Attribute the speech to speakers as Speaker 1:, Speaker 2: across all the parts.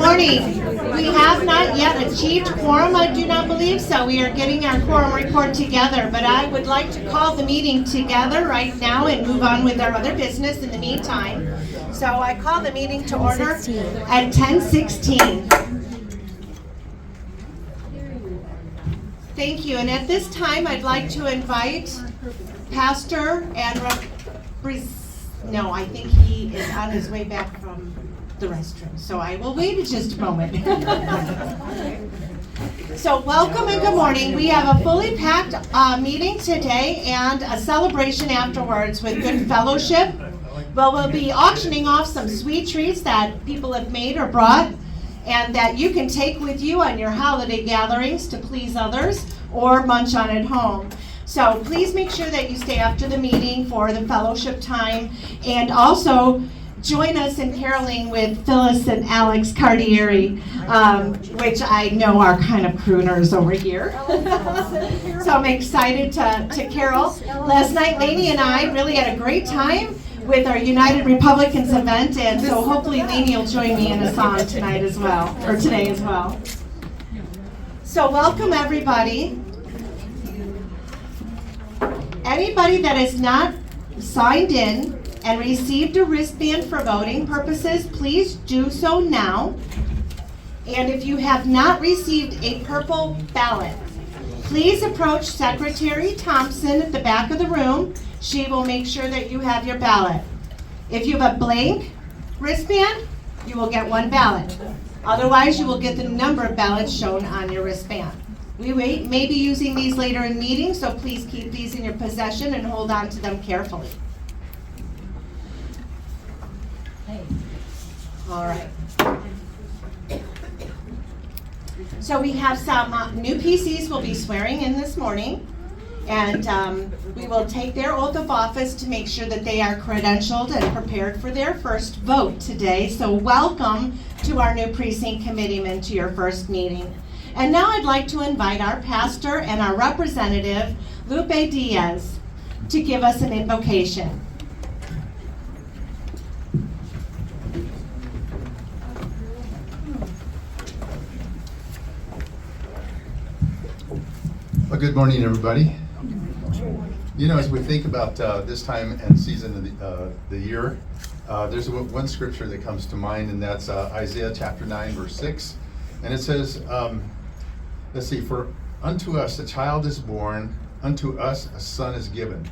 Speaker 1: morning. We have not yet achieved quorum, I do not believe, so we are getting our quorum report together. But I would like to call the meeting together right now and move on with our other business in the meantime. So I call the meeting to order at 10:16. Thank you. And at this time, I'd like to invite Pastor and no, I think he is on his way back from the restroom, so I will wait just a moment. So welcome and good morning. We have a fully packed meeting today and a celebration afterwards with good fellowship. Well, we'll be auctioning off some sweet treats that people have made or brought and that you can take with you on your holiday gatherings to please others or munch on at home. So please make sure that you stay after the meeting for the fellowship time, and also join us in caroling with Phyllis and Alex Cardieri, which I know are kind of crooners over here. So I'm excited to carol. Last night, Lainey and I really had a great time with our United Republicans event, and so hopefully Lainey will join me in a song tonight as well, or today as well. So welcome everybody. Anybody that has not signed in and received a wristband for voting purposes, please do so now. And if you have not received a purple ballot, please approach Secretary Thompson at the back of the room. She will make sure that you have your ballot. If you have a blank wristband, you will get one ballot. Otherwise, you will get the number of ballots shown on your wristband. We may be using these later in meetings, so please keep these in your possession and hold on to them carefully. All right. So we have some new PCs we'll be swearing in this morning, and we will take their oath of office to make sure that they are credentialed and prepared for their first vote today. So welcome to our new precinct committeeman to your first meeting. And now I'd like to invite our pastor and our representative, Lupe Diaz, to give us an invocation.
Speaker 2: Well, good morning, everybody. You know, as we think about this time and season of the year, there's one scripture that comes to mind, and that's Isaiah chapter 9, verse 6. And it says, let's see, for unto us a child is born, unto us a son is given,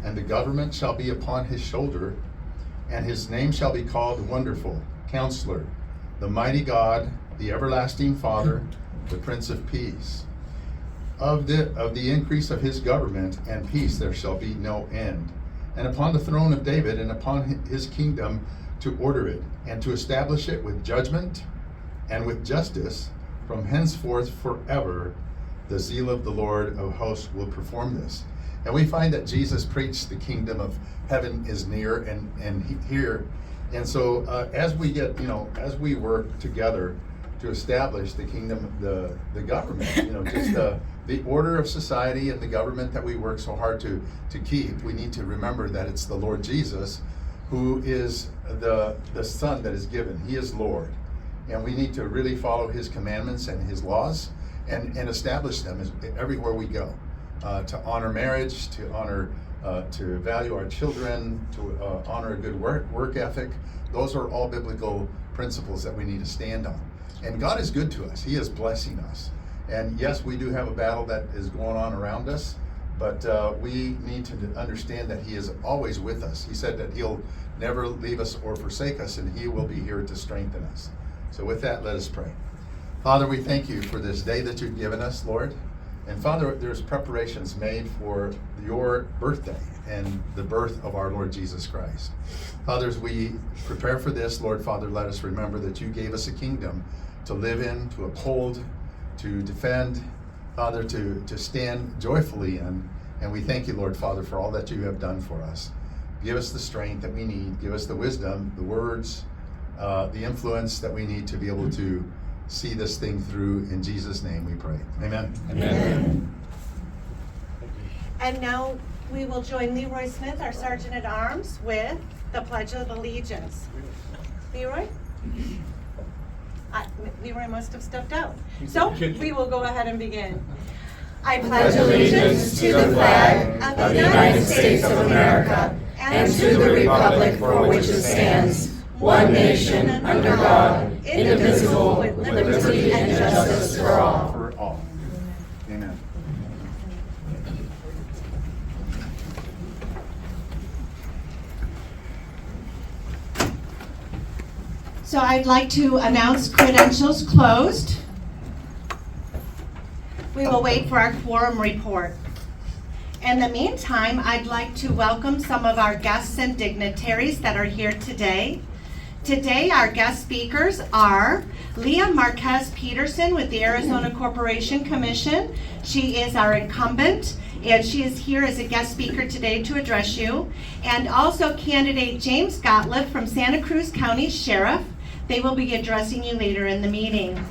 Speaker 2: and the government shall be upon his shoulder, and his name shall be called Wonderful, Counselor, the Mighty God, the Everlasting Father, the Prince of Peace. Of the increase of his government and peace there shall be no end. And upon the throne of David and upon his kingdom to order it, and to establish it with judgment and with justice from henceforth forever. The zeal of the Lord of hosts will perform this. And we find that Jesus preached the kingdom of heaven is near and here. And so as we get, as we work together to establish the kingdom, the government, just the order of society and the government that we work so hard to keep, we need to remember that it's the Lord Jesus who is the Son that is given. He is Lord. And we need to really follow his commandments and his laws and establish them everywhere we go. To honor marriage, to honor, to value our children, to honor a good work ethic. Those are all biblical principles that we need to stand on. And God is good to us. He is blessing us. And yes, we do have a battle that is going on around us, but we need to understand that he is always with us. He said that he'll never leave us or forsake us, and he will be here to strengthen us. So with that, let us pray. Father, we thank you for this day that you've given us, Lord. And Father, there's preparations made for your birthday and the birth of our Lord Jesus Christ. Father, as we prepare for this, Lord Father, let us remember that you gave us a kingdom to live in, to uphold, to defend, Father, to stand joyfully in. And we thank you, Lord Father, for all that you have done for us. Give us the strength that we need. Give us the wisdom, the words, the influence that we need to be able to see this thing through. In Jesus' name we pray. Amen.
Speaker 1: Amen. And now we will join Leroy Smith, our Sergeant at Arms, with the Pledge of Allegiance. Leroy? Leroy must have stepped out. So we will go ahead and begin. I
Speaker 3: pledge allegiance to the flag of the United States of America and to the republic for which it stands, one nation, under God, indivisible, with liberty and justice for all.
Speaker 2: For all. Amen.
Speaker 1: So I'd like to announce credentials closed. We will wait for our quorum report. In the meantime, I'd like to welcome some of our guests and dignitaries that are here today. Today, our guest speakers are Leah Marquez Peterson with the Arizona Corporation Commission. She is our incumbent, and she is here as a guest speaker today to address you. And also candidate James Gottlieb from Santa Cruz County Sheriff. They will be addressing you later in the meeting.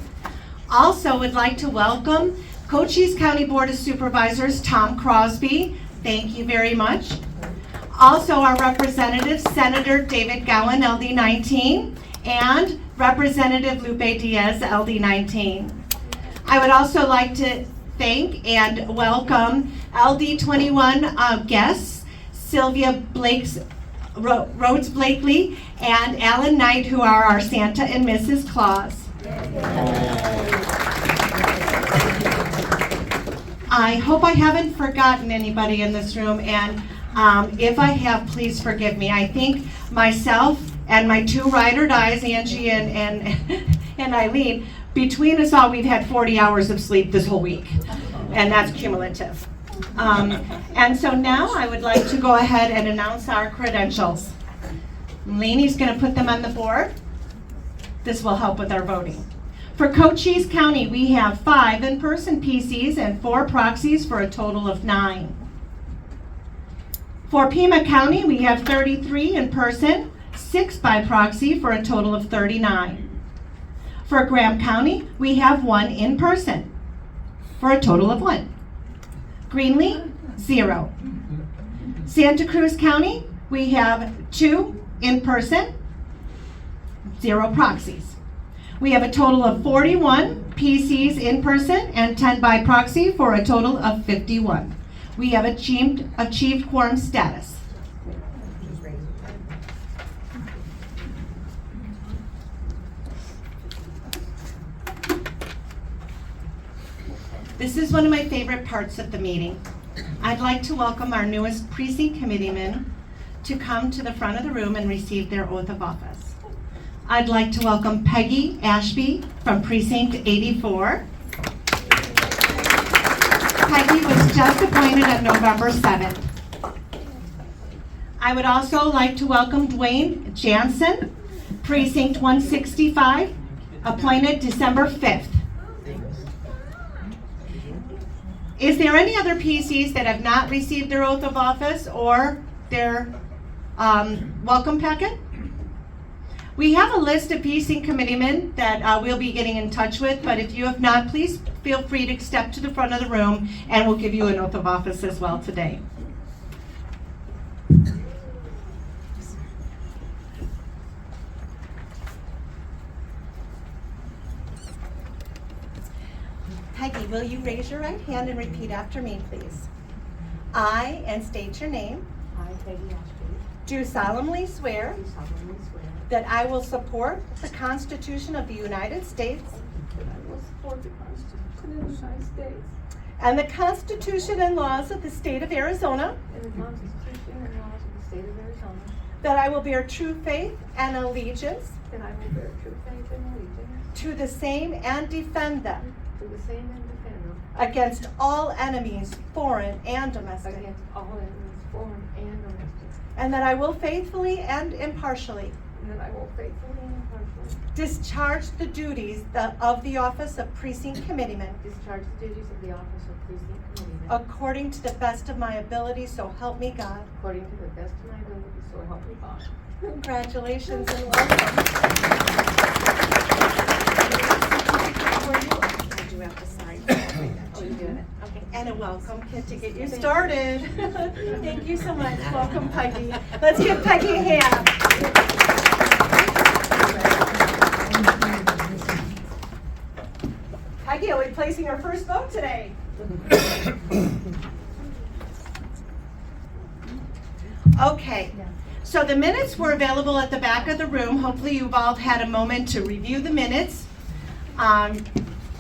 Speaker 1: Also, would like to welcome Cochise County Board of Supervisors, Tom Crosby. Thank you very much. Also, our representatives, Senator David Gowan, LD19, and Representative Lupe Diaz, LD19. I would also like to thank and welcome LD21 guests, Sylvia Rhodes Blakely and Alan Knight, who are our Santa and Mrs. Claus. I hope I haven't forgotten anybody in this room, and if I have, please forgive me. I think myself and my two ride or dies, Angie and Eileen, between us all, we've had 40 hours of sleep this whole week, and that's cumulative. And so now I would like to go ahead and announce our credentials. Lainey's going to put them on the board. This will help with our voting. For Cochise County, we have 5 in-person PCs and 4 proxies for a total of 9. For Pima County, we have 33 in-person, 6 by proxy for a total of 39. For Graham County, we have 1 in-person for a total of 1. Greenlee, 0. Santa Cruz County, we have 2 in-person, 0 proxies. We have a total of 41 PCs in person and 10 by proxy for a total of 51. We have achieved quorum status. This is one of my favorite parts of the meeting. I'd like to welcome our newest precinct committeemen to come to the front of the room and receive their oath of office. I'd like to welcome Peggy Ashby from Precinct 84. Peggy was just appointed on November 7th. I would also like to welcome Dwayne Jansen, Precinct 165, appointed December 5th. Is there any other PCs that have not received their oath of office or their welcome packet? We have a list of precinct committeemen that we'll be getting in touch with, but if you have not, please feel free to step to the front of the room and we'll give you an oath of office as well today. Peggy, will you raise your right hand and repeat after me, please? I, and state your name,
Speaker 4: I, Peggy Ashby,
Speaker 1: do solemnly swear
Speaker 4: do solemnly swear
Speaker 1: that I will support the Constitution of the United States
Speaker 4: that I will support the Constitution of the United States
Speaker 1: and the Constitution and laws of the state of Arizona,
Speaker 4: and the Constitution and laws of the state of Arizona,
Speaker 1: that I will bear true faith and allegiance
Speaker 4: that I will bear true faith and allegiance
Speaker 1: to the same and defend them
Speaker 4: to the same and defend them
Speaker 1: against all enemies, foreign and domestic,
Speaker 4: against all enemies, foreign and domestic,
Speaker 1: and that I will faithfully and impartially
Speaker 4: and that I will faithfully and impartially
Speaker 1: discharge the duties of the office of Precinct Committeeman
Speaker 4: discharge the duties of the office of Precinct Committeeman
Speaker 1: according to the best of my ability, so help me God.
Speaker 4: according to the best of my ability, so help me God.
Speaker 1: Congratulations and welcome. I do have to sign.
Speaker 4: Oh, you doing it?
Speaker 1: Okay, and a welcome kit to get you started. Thank you so much. Welcome, Peggy. Let's give Peggy a hand.
Speaker 4: placing our first vote today.
Speaker 1: Okay, so the minutes were available at the back of the room. Hopefully you've all had a moment to review the minutes.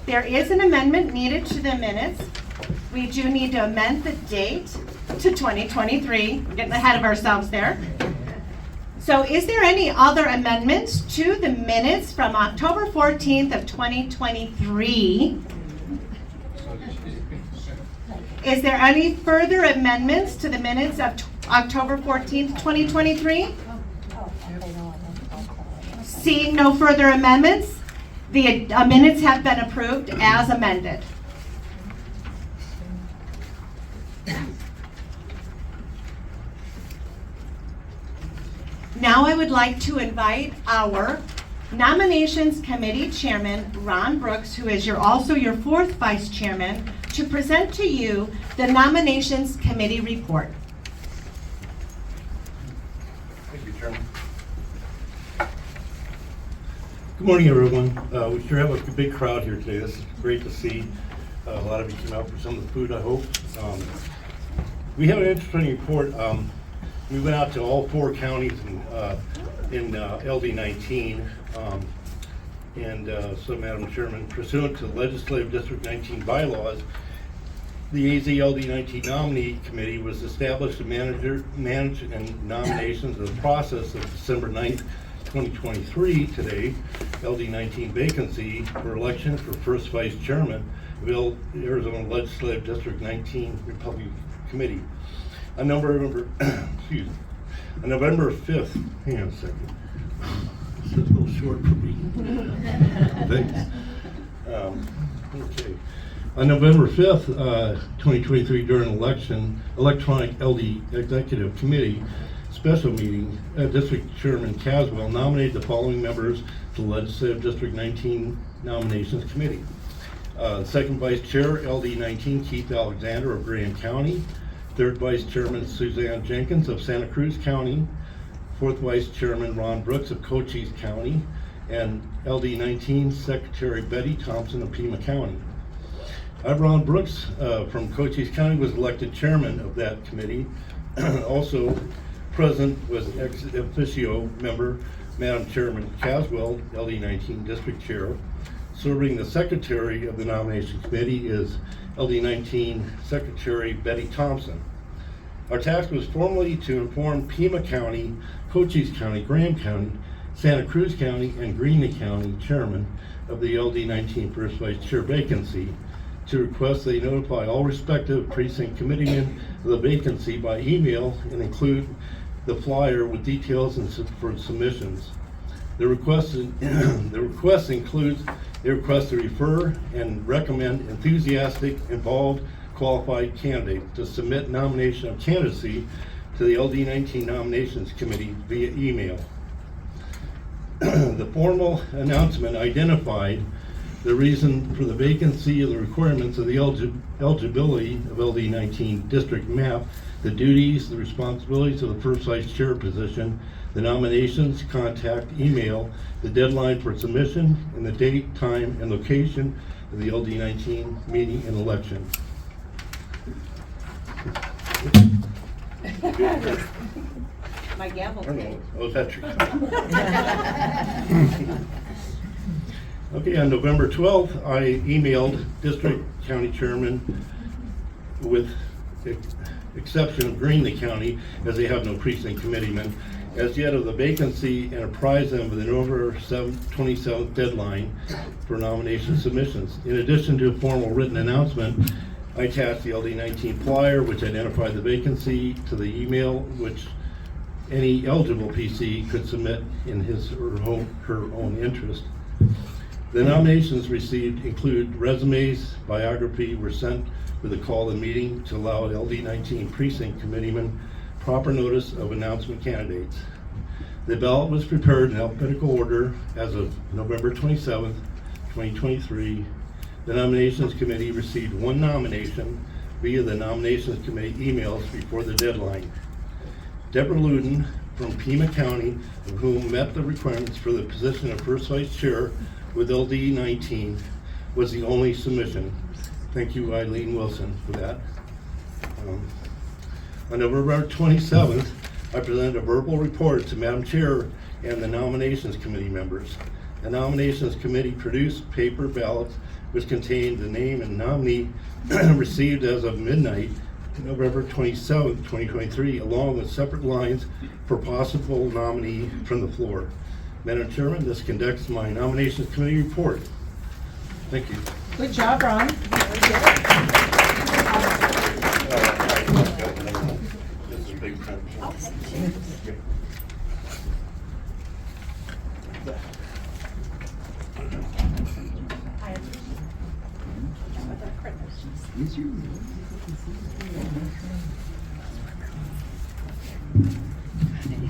Speaker 1: There is an amendment needed to the minutes. We do need to amend the date to 2023. We're getting ahead of ourselves there. So is there any other amendments to the minutes from October 14th of 2023? Is there any further amendments to the minutes of October 14th, 2023? Seeing no further amendments, the minutes have been approved as amended. Now I would like to invite our Nominations Committee Chairman, Ron Brooks, who is also your fourth Vice Chairman, to present to you the Nominations Committee report.
Speaker 5: Thank you, Chairman. Good morning, everyone. We sure have a big crowd here today. This is great to see. A lot of you came out for some of the food, I hope. We have an interesting report. We went out to all 4 counties in LD19. So, Madam Chairman, pursuant to Legislative District 19 bylaws, the AZLD19 nominee committee was established to manage and nominations of the process of December 9th, 2023, today, LD19 vacancy for election for first vice chairman of Arizona Legislative District 19 Republican Committee. On November 5th, hang on a second. This is a little short for me. Thanks. Okay. On November 5th, 2023, during electronic LD Executive Committee special meeting, District Chairman Caswell nominated the following members to the Legislative District 19 Nominations Committee. Second Vice Chair, LD19, Keith Alexander of Graham County. Third Vice Chairman, Suzanne Jenkins of Santa Cruz County. Fourth Vice Chairman, Ron Brooks of Cochise County. And LD19 Secretary Betty Thompson of Pima County. Ron Brooks from Cochise County was elected chairman of that committee. Also present was ex officio member, Madam Chairman Caswell, LD19 District Chair. Serving the secretary of the nomination committee is LD19 Secretary Betty Thompson. Our task was formally to inform Pima County, Cochise County, Graham County, Santa Cruz County, and Greeley County chairman of the LD19 first vice chair vacancy, to request they notify all respective precinct committeemen of the vacancy by email and include the flyer with details and for submissions. The request includes a request to refer and recommend enthusiastic, involved, qualified candidates to submit nomination of candidacy to the LD19 Nominations Committee via email. The formal announcement identified the reason for the vacancy of the requirements of the eligibility of LD19 district map, the duties, the responsibilities of the first vice chair position, the nominations, contact, email, the deadline for submission, and the date, time, and location of the LD19 meeting and election.
Speaker 1: My gavel.
Speaker 5: Oh, that's your Okay, on November 12th, I emailed District County Chairman with exception of Greeley County, as they have no precinct committeemen, as yet of the vacancy, and apprised them of the November 27th deadline for nomination submissions. In addition to a formal written announcement, I attached the LD19 flyer, which identified the vacancy, to the email, which any eligible PC could submit in his or her own interest. The nominations received include resumes, biography were sent with a call to meeting to allow LD19 precinct committeemen proper notice of announcement candidates. The ballot was prepared in alphabetical order as of November 27th, 2023. The nominations committee received 1 nomination via the nominations committee emails before the deadline. Deborah Luden from Pima County, of whom met the requirements for the position of first vice chair with LD19, was the only submission. Thank you, Eileen Wilson, for that. On November 27th, I presented a verbal report to Madam Chair and the Nominations Committee members. The Nominations Committee produced paper ballots which contained the name and nominee received as of midnight, November 27th, 2023, along with separate lines for possible nominee from the floor. Madam Chairman, this conducts my Nominations Committee report. Thank you.
Speaker 1: Good job, Ron.
Speaker 5: This is a big print.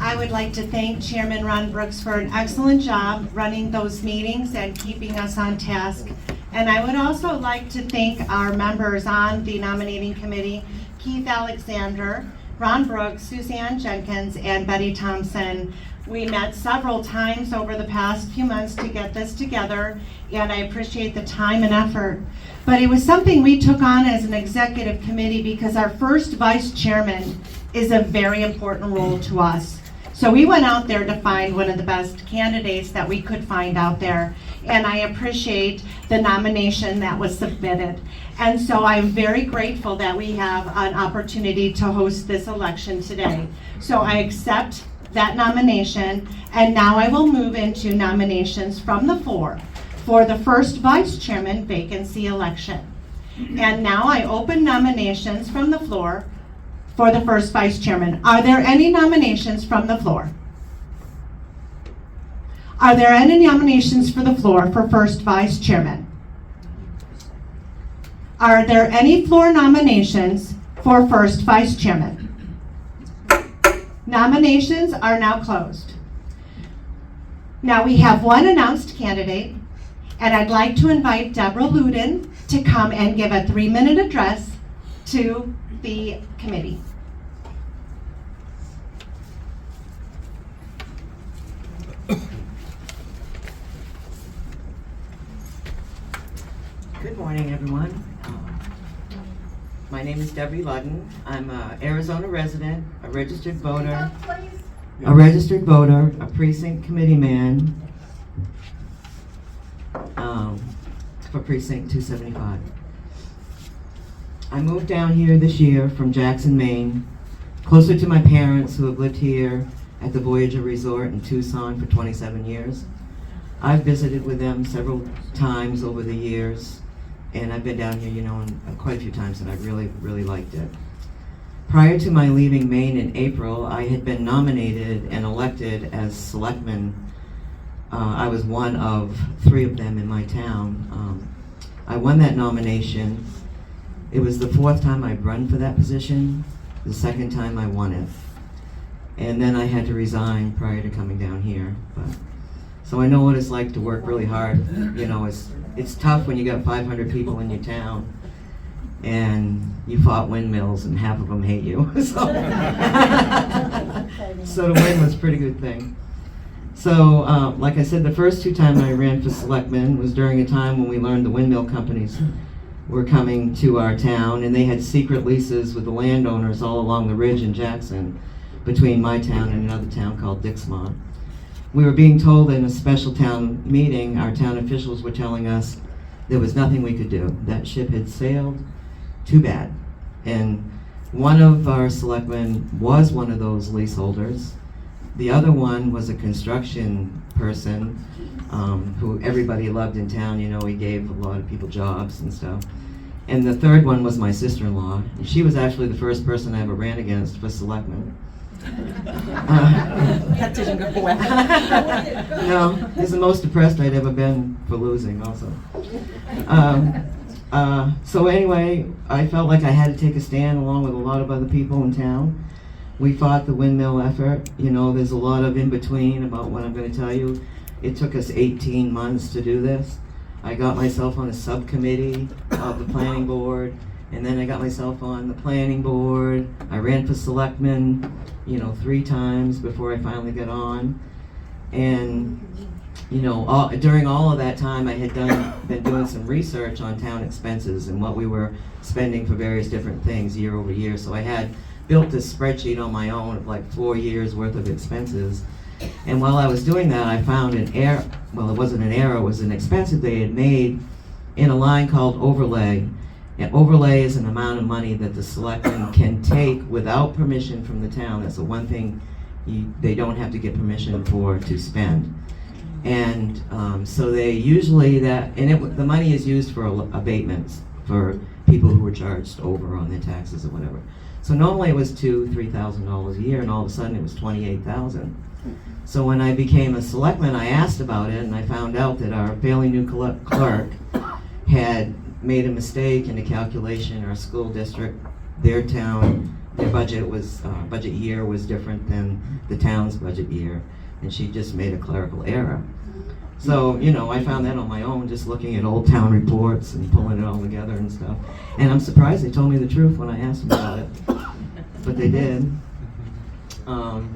Speaker 1: I would like to thank Chairman Ron Brooks for an excellent job running those meetings and keeping us on task. And I would also like to thank our members on the nominating committee, Keith Alexander, Ron Brooks, Suzanne Jenkins, and Betty Thompson. We met several times over the past few months to get this together, and I appreciate the time and effort. But it was something we took on as an executive committee because our first vice chairman is a very important role to us. So we went out there to find one of the best candidates that we could find out there. And I appreciate the nomination that was submitted. And so I'm very grateful that we have an opportunity to host this election today. So I accept that nomination, and now I will move into nominations from the floor for the first vice chairman vacancy election. And now I open nominations from the floor for the first vice chairman. Are there any nominations from the floor? Are there any nominations for the floor for first vice chairman? Are there any floor nominations for first vice chairman? Nominations are now closed. Now we have one announced candidate, and I'd like to invite Deborah Luden to come and give a 3-minute address to the committee.
Speaker 6: Good morning, everyone. My name is Debbie Ludden. I'm an Arizona resident, a registered voter, a precinct committee man for precinct 275. I moved down here this year from Jackson, Maine, closer to my parents who have lived here at the Voyager Resort in Tucson for 27 years. I've visited with them several times over the years, and I've been down here, quite a few times, and I really liked it. Prior to my leaving Maine in April, I had been nominated and elected as selectman. I was one of 3 of them in my town. I won that nomination. It was the 4th time I'd run for that position, the 2nd time I won it. And then I had to resign prior to coming down here. So I know what it's like to work really hard. It's tough when you got 500 people in your town and you fought windmills and half of them hate you. So the win was a pretty good thing. So like I said, the first 2 times I ran for selectman was during a time when we learned the windmill companies were coming to our town, and they had secret leases with the landowners all along the ridge in Jackson between my town and another town called Dixmont. We were being told in a special town meeting, our town officials were telling us there was nothing we could do. That ship had sailed. Too bad. And one of our selectmen was one of those leaseholders. The other one was a construction person who everybody loved in town. He gave a lot of people jobs and stuff. And the third one was my sister-in-law. She was actually the first person I ever ran against for selectman.
Speaker 1: That didn't go well.
Speaker 6: No, it's the most depressed I'd ever been for losing also. So anyway, I felt like I had to take a stand along with a lot of other people in town. We fought the windmill effort. There's a lot of in-between about what I'm going to tell you. It took us 18 months to do this. I got myself on a subcommittee of the planning board, and then I got myself on the planning board. I ran for selectman, 3 times before I finally got on. And during all of that time, I had been doing some research on town expenses and what we were spending for various different things year over year. So I had built this spreadsheet on my own of like 4 years worth of expenses. And while I was doing that, I found an error. Well, it wasn't an error, it was an expense that they had made in a line called overlay. And overlay is an amount of money that the selectmen can take without permission from the town. That's the one thing they don't have to get permission for to spend. And so they usually the money is used for abatements for people who were charged over on their taxes or whatever. So normally it was $2,000-3,000 a year, and all of a sudden it was $28,000. So when I became a selectman, I asked about it, and I found out that our fairly new clerk had made a mistake in the calculation. Our school district, their budget year was different than the town's budget year, and she just made a clerical error. So, I found that on my own, just looking at old town reports and pulling it all together and stuff. And I'm surprised they told me the truth when I asked them about it, but they did. Probably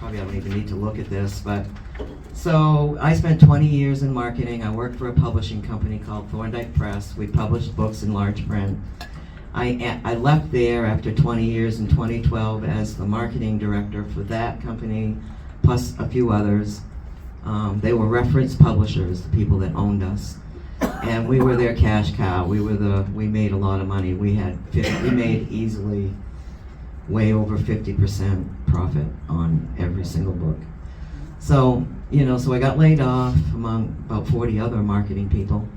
Speaker 6: I don't even need to look at this, but so I spent 20 years in marketing. I worked for a publishing company called Thorndike Press. We published books in large print. I left there after 20 years in 2012 as the marketing director for that company, plus a few others. They were reference publishers, the people that owned us, and we were their cash cow. We made a lot of money. We made easily way over 50% profit on every single book. So, so I got laid off among about 40 other marketing people.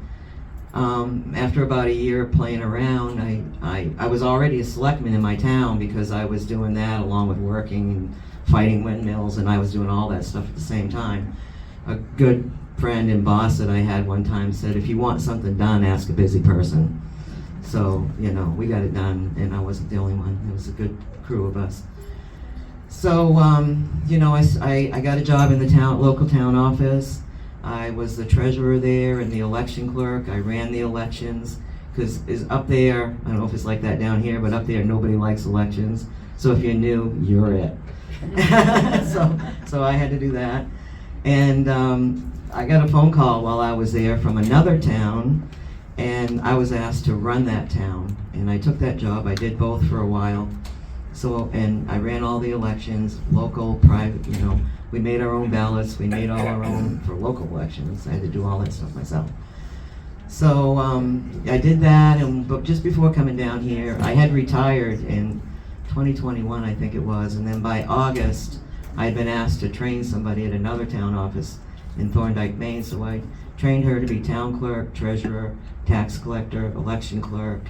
Speaker 6: After about a year playing around, I was already a selectman in my town because I was doing that along with working and fighting windmills, and I was doing all that stuff at the same time. A good friend and boss that I had one time said, if you want something done, ask a busy person. So, we got it done, and I wasn't the only one. It was a good crew of us. So, I got a job in the local town office. I was the treasurer there and the election clerk. I ran the elections, because up there, I don't know if it's like that down here, but up there nobody likes elections. So if you're new, you're it. So I had to do that. And I got a phone call while I was there from another town, and I was asked to run that town. And I took that job. I did both for a while. So, and I ran all the elections, local, private, we made our own ballots, we made all our own for local elections. I had to do all that stuff myself. So I did that, but just before coming down here, I had retired in 2021, I think it was, and then by August, I had been asked to train somebody at another town office in Thorndike, Maine, so I trained her to be town clerk, treasurer, tax collector, election clerk,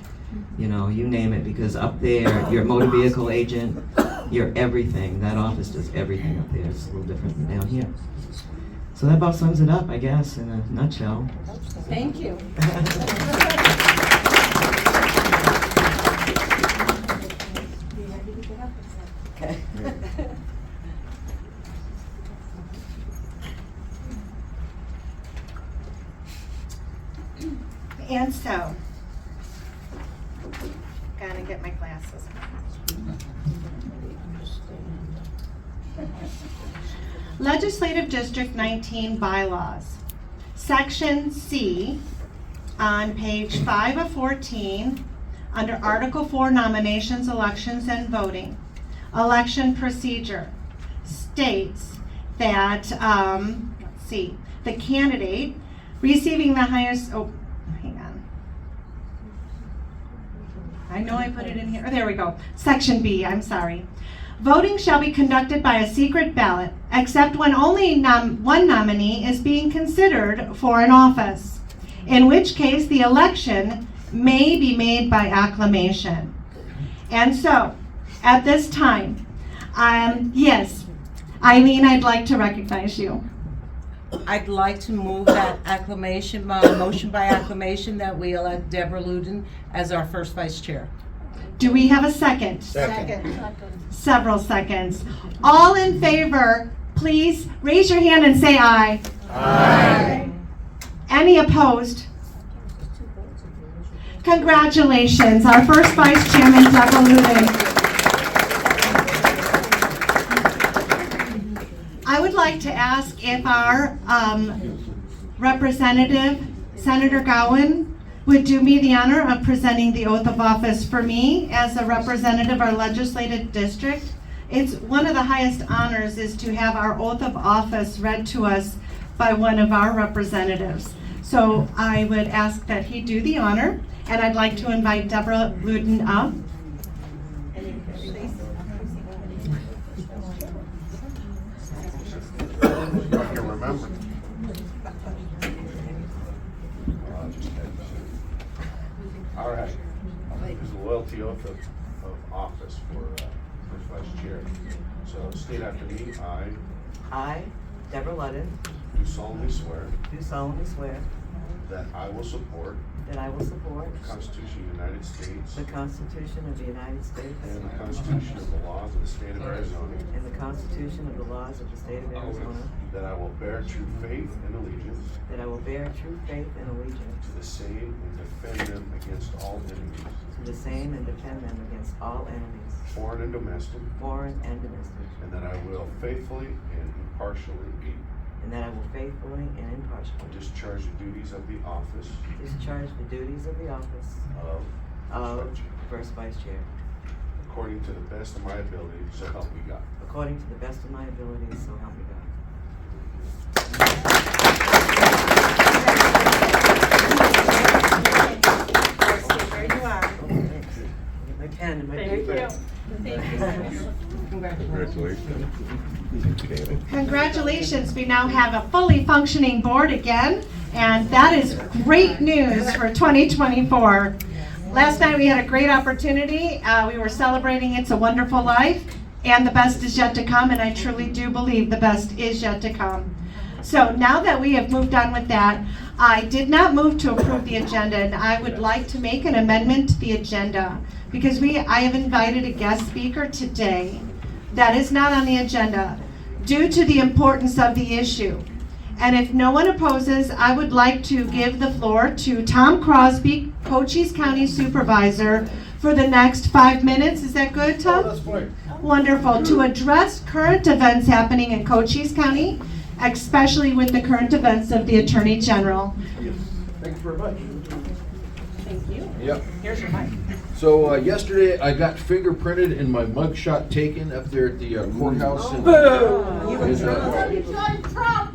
Speaker 6: you name it, because up there, you're a motor vehicle agent, you're everything. That office does everything up there. It's a little different than down here. So that about sums it up, I guess, in a nutshell.
Speaker 3: Thank you.
Speaker 6: Okay.
Speaker 1: And so, gotta get my glasses. Legislative District 19 bylaws. Section C on page 5 of 14 under Article 4 nominations, elections, and voting. Election procedure states that, the candidate receiving the highest, hang on. I know I put it in here. Oh, there we go. Section B, I'm sorry. Voting shall be conducted by a secret ballot, except when only one nominee is being considered for an office, in which case the election may be made by acclamation. And so, at this time, yes, Eileen, I'd like to recognize you.
Speaker 3: I'd like to move that motion by acclamation that we elect Deborah Luden as our first vice chair.
Speaker 1: Do we have a second?
Speaker 2: Second.
Speaker 1: Several seconds. All in favor, please raise your hand and say aye.
Speaker 2: Aye.
Speaker 1: Any opposed? Congratulations, our first Vice Chairman, Deborah Luden. I would like to ask if our representative, Senator Gowan, would do me the honor of presenting the oath of office for me as a representative of our legislative district. It's one of the highest honors is to have our oath of office read to us by one of our representatives. So I would ask that he do the honor, and I'd like to invite Deborah Luden up.
Speaker 7: I can remember. All right. There's a loyalty oath of office for first vice chair. So state after me.
Speaker 6: I, Deborah Ludden,
Speaker 7: Do solemnly swear
Speaker 6: do solemnly swear
Speaker 7: that I will support
Speaker 6: that I will support
Speaker 7: the Constitution of the United States
Speaker 6: the Constitution of the United States
Speaker 7: and the Constitution of the laws of the state of Arizona.
Speaker 6: and the Constitution of the laws of the state of Arizona,
Speaker 7: That I will bear true faith and allegiance
Speaker 6: that I will bear true faith and allegiance
Speaker 7: to the same and defend them against all enemies,
Speaker 6: to the same and defend them against all enemies,
Speaker 7: foreign and domestic.
Speaker 6: foreign and domestic,
Speaker 7: And that I will faithfully and impartially
Speaker 6: and that I will faithfully and impartially
Speaker 7: discharge the duties of the office
Speaker 6: discharge the duties of the office
Speaker 7: of
Speaker 6: of First Vice Chair,
Speaker 7: according to the best of my ability, so help me God.
Speaker 6: according to the best of my abilities, so help me God.
Speaker 4: There you are.
Speaker 6: Get my pen and my paper.
Speaker 1: Congratulations, we now have a fully functioning board again, and that is great news for 2024. Last night we had a great opportunity. We were celebrating It's a Wonderful Life, and the best is yet to come, and I truly do believe the best is yet to come. So now that we have moved on with that, I did not move to approve the agenda, and I would like to make an amendment to the agenda because I have invited a guest speaker today that is not on the agenda due to the importance of the issue. And if no one opposes, I would like to give the floor to Tom Crosby, Cochise County Supervisor, for the next 5 minutes. Is that good, Tom?
Speaker 7: That's fine.
Speaker 1: Wonderful. To address current events happening in Cochise County, especially with the current events of the Attorney General.
Speaker 8: Thanks very much.
Speaker 4: Thank you.
Speaker 8: Yep.
Speaker 4: Here's your mic.
Speaker 8: So yesterday I got fingerprinted and my mugshot taken up there at the courthouse.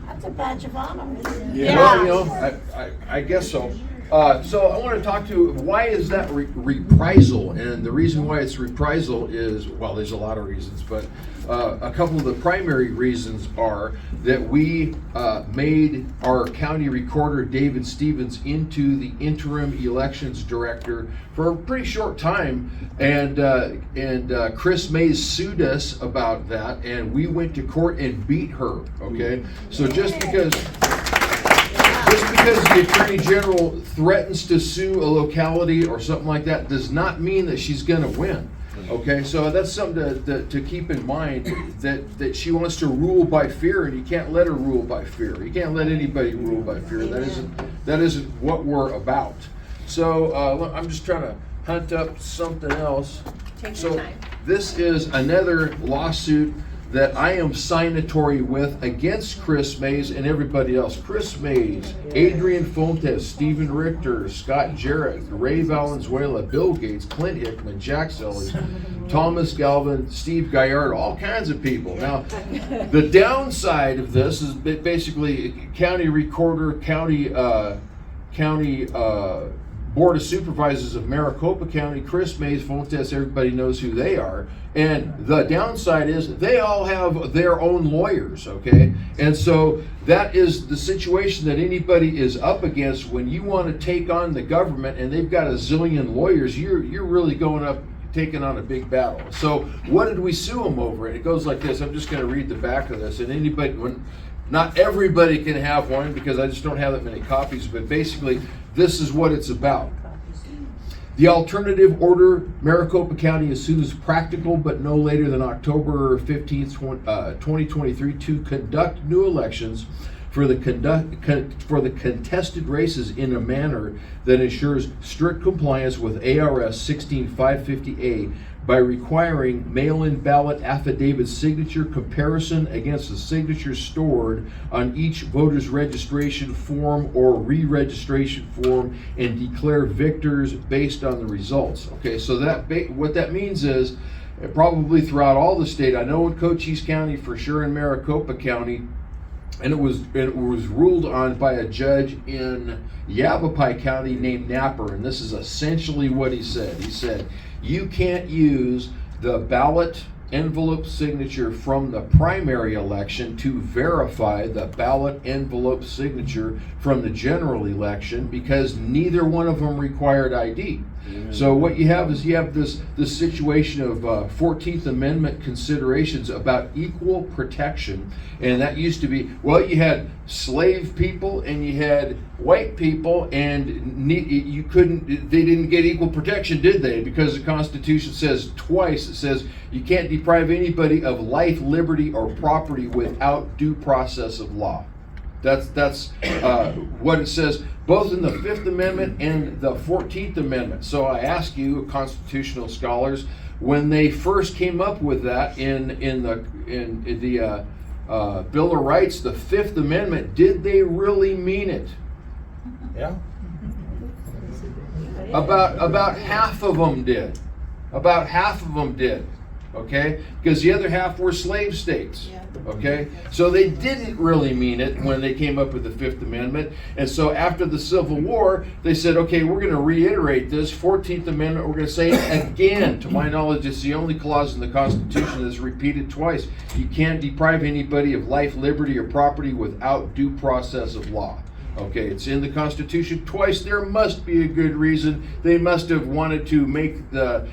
Speaker 8: That's
Speaker 4: a badge of honor.
Speaker 8: Yeah. Well, you know, I guess so. So I want to talk to why is that reprisal, and the reason why it's reprisal is, well, there's a lot of reasons, but a couple of the primary reasons are that we made our county recorder David Stevens into the interim elections director for a pretty short time, and Chris Mays sued us about that, and we went to court and beat her. Okay, so just because the Attorney General threatens to sue a locality or something like that does not mean that she's going to win. Okay, so that's something to keep in mind, that she wants to rule by fear, and you can't let her rule by fear. You can't let anybody rule by fear. That isn't what we're about. So I'm just trying to hunt up something else.
Speaker 4: Take your time.
Speaker 8: This is another lawsuit that I am signatory with against Chris Mays and everybody else. Chris Mays, Adrian Fontes, Stephen Richter, Scott Jarrett, Ray Valenzuela, Bill Gates, Clint Hickman, Jack Sellers, Thomas Galvin, Steve Gaillard, all kinds of people. Now, the downside of this is basically county recorder, county Board of Supervisors of Maricopa County, Chris Mays, Fontes, everybody knows who they are. And the downside is they all have their own lawyers, okay? And so that is the situation that anybody is up against when you want to take on the government and they've got a zillion lawyers. You're really going up, taking on a big battle. So what did we sue them over? And it goes like this. I'm just going to read the back of this. And not everybody can have one because I just don't have that many copies, but basically this is what it's about. The alternative order, Maricopa County, as soon as practical, but no later than October 15th, 2023, to conduct new elections for the contested races in a manner that ensures strict compliance with ARS 16550A, by requiring mail-in ballot affidavit signature comparison against the signatures stored on each voter's registration form or re-registration form and declare victors based on the results. Okay, so what that means is probably throughout all the state, I know in Cochise County for sure, in Maricopa County, and it was ruled on by a judge in Yavapai County named Napper, and this is essentially what he said. He said, you can't use the ballot envelope signature from the primary election to verify the ballot envelope signature from the general election because neither one of them required ID. So what you have is this situation of 14th Amendment considerations about equal protection, and that used to be, well, you had slave people and you had white people, and they didn't get equal protection, did they? Because the Constitution says twice, it says you can't deprive anybody of life, liberty, or property without due process of law. That's what it says, both in the Fifth Amendment and the 14th Amendment. So I ask you, constitutional scholars, when they first came up with that in the Bill of Rights, the Fifth Amendment, did they really mean it?
Speaker 7: Yeah.
Speaker 8: About half of them did. About half of them did. Okay? Because the other half were slave states. Okay? So they didn't really mean it when they came up with the Fifth Amendment. And so after the Civil War, they said, okay, we're going to reiterate this 14th Amendment. We're going to say it again. To my knowledge, it's the only clause in the Constitution that's repeated twice. You can't deprive anybody of life, liberty, or property without due process of law. Okay, it's in the Constitution twice. There must be a good reason. They must have wanted to make the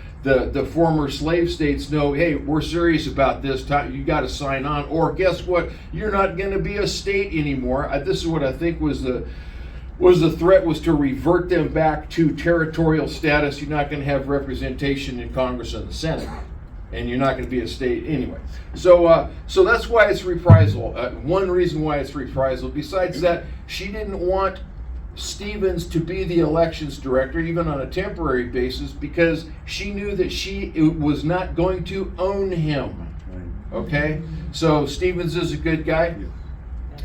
Speaker 8: former slave states know, hey, we're serious about this. You got to sign on, or guess what? You're not going to be a state anymore. This is what I think was the threat, was to revert them back to territorial status. You're not going to have representation in Congress and the Senate, and you're not going to be a state anyway. So that's why it's reprisal. One reason why it's reprisal. Besides that, she didn't want Stevens to be the elections director, even on a temporary basis, because she knew that she was not going to own him. Okay, so Stevens is a good guy,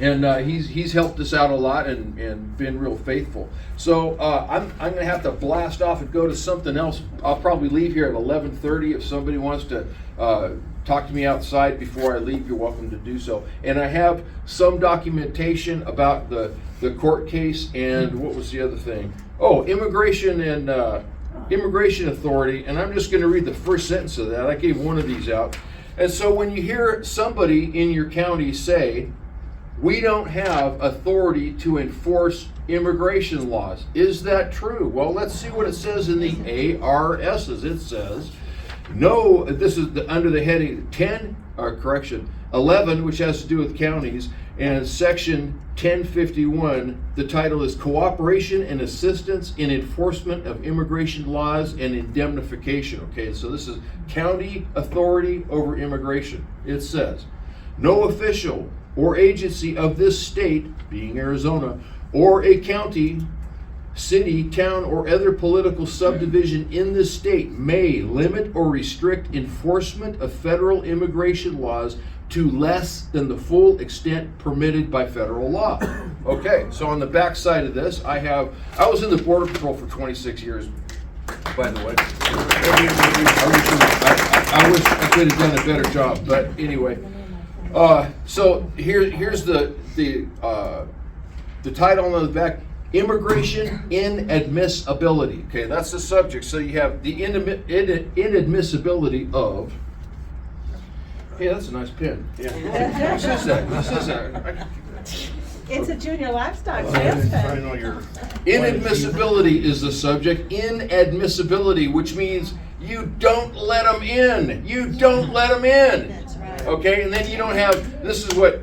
Speaker 8: and he's helped us out a lot and been real faithful. So I'm going to have to blast off and go to something else. I'll probably leave here at 11:30. If somebody wants to talk to me outside before I leave, you're welcome to do so. And I have some documentation about the court case, and what was the other thing? Oh, immigration and immigration authority. And I'm just going to read the first sentence of that. I gave one of these out. And so when you hear somebody in your county say, we don't have authority to enforce immigration laws, is that true? Well, let's see what it says in the ARSs. It says, no, this is under the heading 11, which has to do with counties, and section 1051, the title is Cooperation and Assistance in Enforcement of Immigration Laws and Indemnification. Okay, so this is county authority over immigration. It says, no official or agency of this state, being Arizona, or a county, city, town, or other political subdivision in this state may limit or restrict enforcement of federal immigration laws to less than the full extent permitted by federal law. Okay, so on the back side of this, I was in the Border Patrol for 26 years, by the way. I wish I could have done a better job, but anyway. So here's the title on the back: Immigration Inadmissibility. Okay, that's the subject. So you have the inadmissibility of. Hey, that's a nice pen. Yeah. Who says that? Who says that?
Speaker 4: It's a junior livestock
Speaker 5: Sign
Speaker 4: pen.
Speaker 5: on your.
Speaker 8: Inadmissibility is the subject. Inadmissibility, which means you don't let them in. You don't let them in.
Speaker 4: That's right.
Speaker 8: Okay, and then you don't have. This is what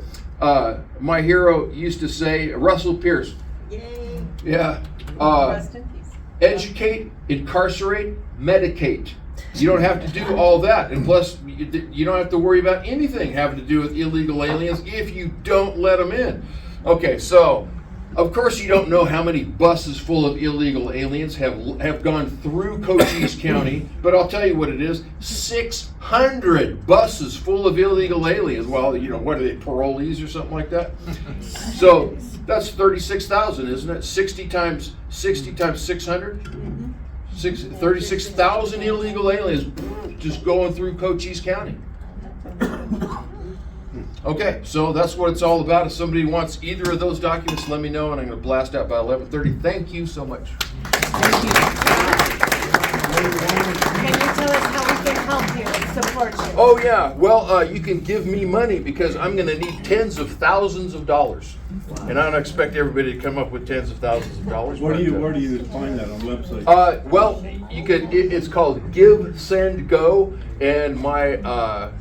Speaker 8: my hero used to say. Russell Pierce.
Speaker 4: Yay.
Speaker 8: Yeah.
Speaker 4: Rest in peace.
Speaker 8: Educate, incarcerate, medicate. You don't have to do all that, and plus you don't have to worry about anything having to do with illegal aliens if you don't let them in. Okay, so Of course, you don't know how many buses full of illegal aliens have gone through Cochise County, but I'll tell you what it is: 600 buses full of illegal aliens. Well, you know, what are they, parolees or something like that? So that's 36,000, isn't it? 60 times 600? 36,000 illegal aliens just going through Cochise County. Okay, so that's what it's all about. If somebody wants either of those documents, let me know, and I'm going to blast out by 11:30. Thank you so much.
Speaker 1: Thank you. Can you tell us how we can help you and support you?
Speaker 8: Oh yeah, well, you can give me money because I'm going to need tens of thousands of dollars, and I don't expect everybody to come up with tens of thousands of dollars.
Speaker 5: Where do you find that on the website?
Speaker 8: Well, you could. It's called Give, Send, Go, and my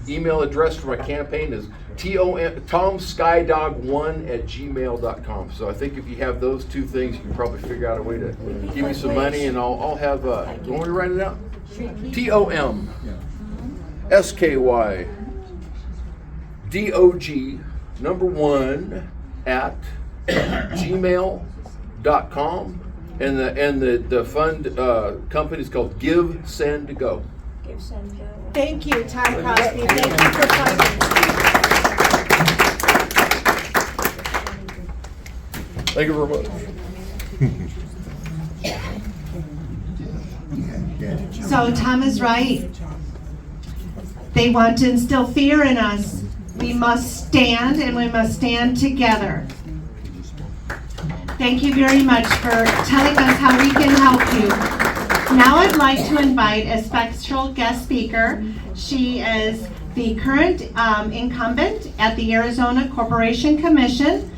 Speaker 8: email address for my campaign is tomskydog1@gmail.com. So I think if you have those two things, you can probably figure out a way to give me some money, and I'll have. Want me to write it out? TOMSKY1@gmail.com, and the fund company is called Give, Send, Go.
Speaker 1: Thank you, Tom Crosby. Thank you for finding.
Speaker 8: Thank you very much.
Speaker 1: So Tom is right. They want to instill fear in us. We must stand, and we must stand together. Thank you very much for telling us how we can help you. Now I'd like to invite a special guest speaker. She is the current incumbent at the Arizona Corporation Commission,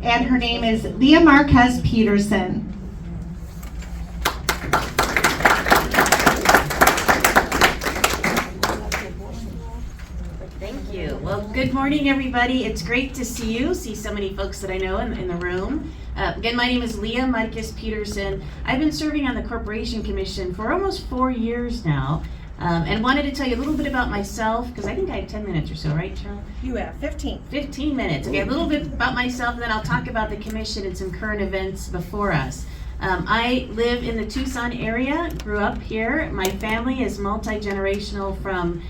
Speaker 1: and her name is Leah Marquez Peterson.
Speaker 9: Thank you. Well, good morning, everybody. It's great to see you, see so many folks that I know in the room. Again, my name is Leah Marquez Peterson. I've been serving on the Corporation Commission for almost 4 years now, and wanted to tell you a little bit about myself, because I think I have 10 minutes or so, right, Cheryl?
Speaker 1: You have 15.
Speaker 9: 15 minutes. Okay, a little bit about myself, and then I'll talk about the commission and some current events before us. I live in the Tucson area, grew up here. My family is multi-generational from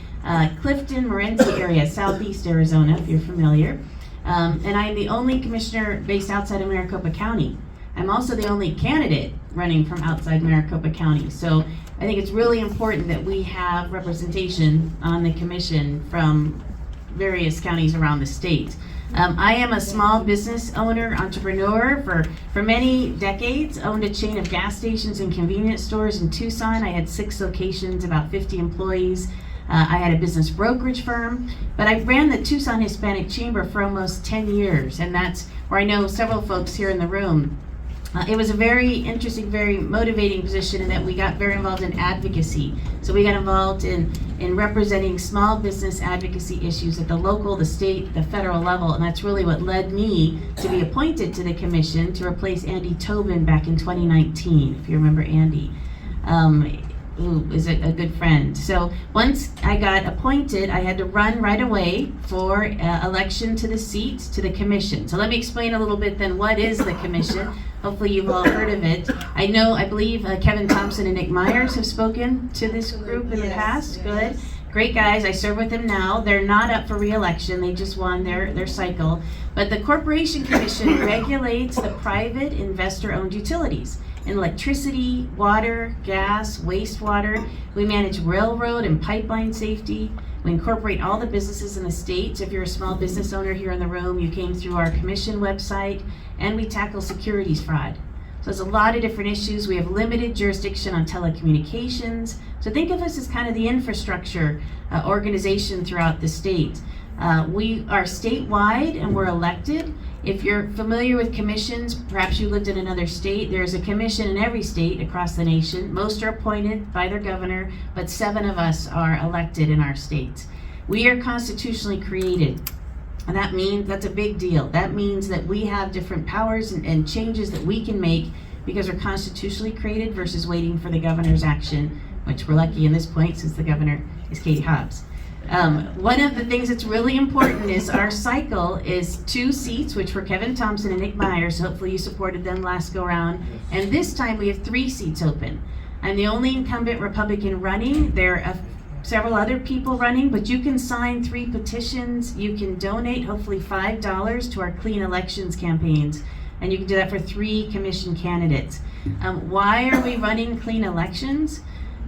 Speaker 9: Clifton, Morenci area, southeast Arizona, if you're familiar. And I'm the only commissioner based outside of Maricopa County. I'm also the only candidate running from outside Maricopa County. So I think it's really important that we have representation on the commission from various counties around the state. I am a small business owner, entrepreneur for many decades, owned a chain of gas stations and convenience stores in Tucson. I had 6 locations, about 50 employees. I had a business brokerage firm, but I ran the Tucson Hispanic Chamber for almost 10 years, and that's where I know several folks here in the room. It was a very interesting, very motivating position in that we got very involved in advocacy. So we got involved in representing small business advocacy issues at the local, the state, the federal level, and that's really what led me to be appointed to the commission to replace Andy Tobin back in 2019, if you remember Andy. Who is a good friend. So once I got appointed, I had to run right away for election to the seat, to the commission. So let me explain a little bit then, what is the commission? Hopefully you've all heard of it. I believe Kevin Thompson and Nick Myers have spoken to this group in the past. Good. Great guys. I serve with them now. They're not up for re-election. They just won their cycle. But the Corporation Commission regulates the private investor-owned utilities in electricity, water, gas, wastewater. We manage railroad and pipeline safety. We incorporate all the businesses in the state. So if you're a small business owner here in the room, you came through our commission website, and we tackle securities fraud. So there's a lot of different issues. We have limited jurisdiction on telecommunications. So think of us as kind of the infrastructure organization throughout the state. We are statewide and we're elected. If you're familiar with commissions, perhaps you lived in another state, there's a commission in every state across the nation. Most are appointed by their governor, but 7 of us are elected in our states. We are constitutionally created, and that means that's a big deal. That means that we have different powers and changes that we can make because we're constitutionally created versus waiting for the governor's action, which we're lucky in this point since the governor is Katie Hobbs. One of the things that's really important is our cycle is 2 seats, which were Kevin Thompson and Nick Myers. Hopefully you supported them last go round. And this time we have 3 seats open. I'm the only incumbent Republican running. There are several other people running, but you can sign 3 petitions. You can donate hopefully $5 to our clean elections campaigns. And you can do that for 3 commission candidates. Why are we running clean elections?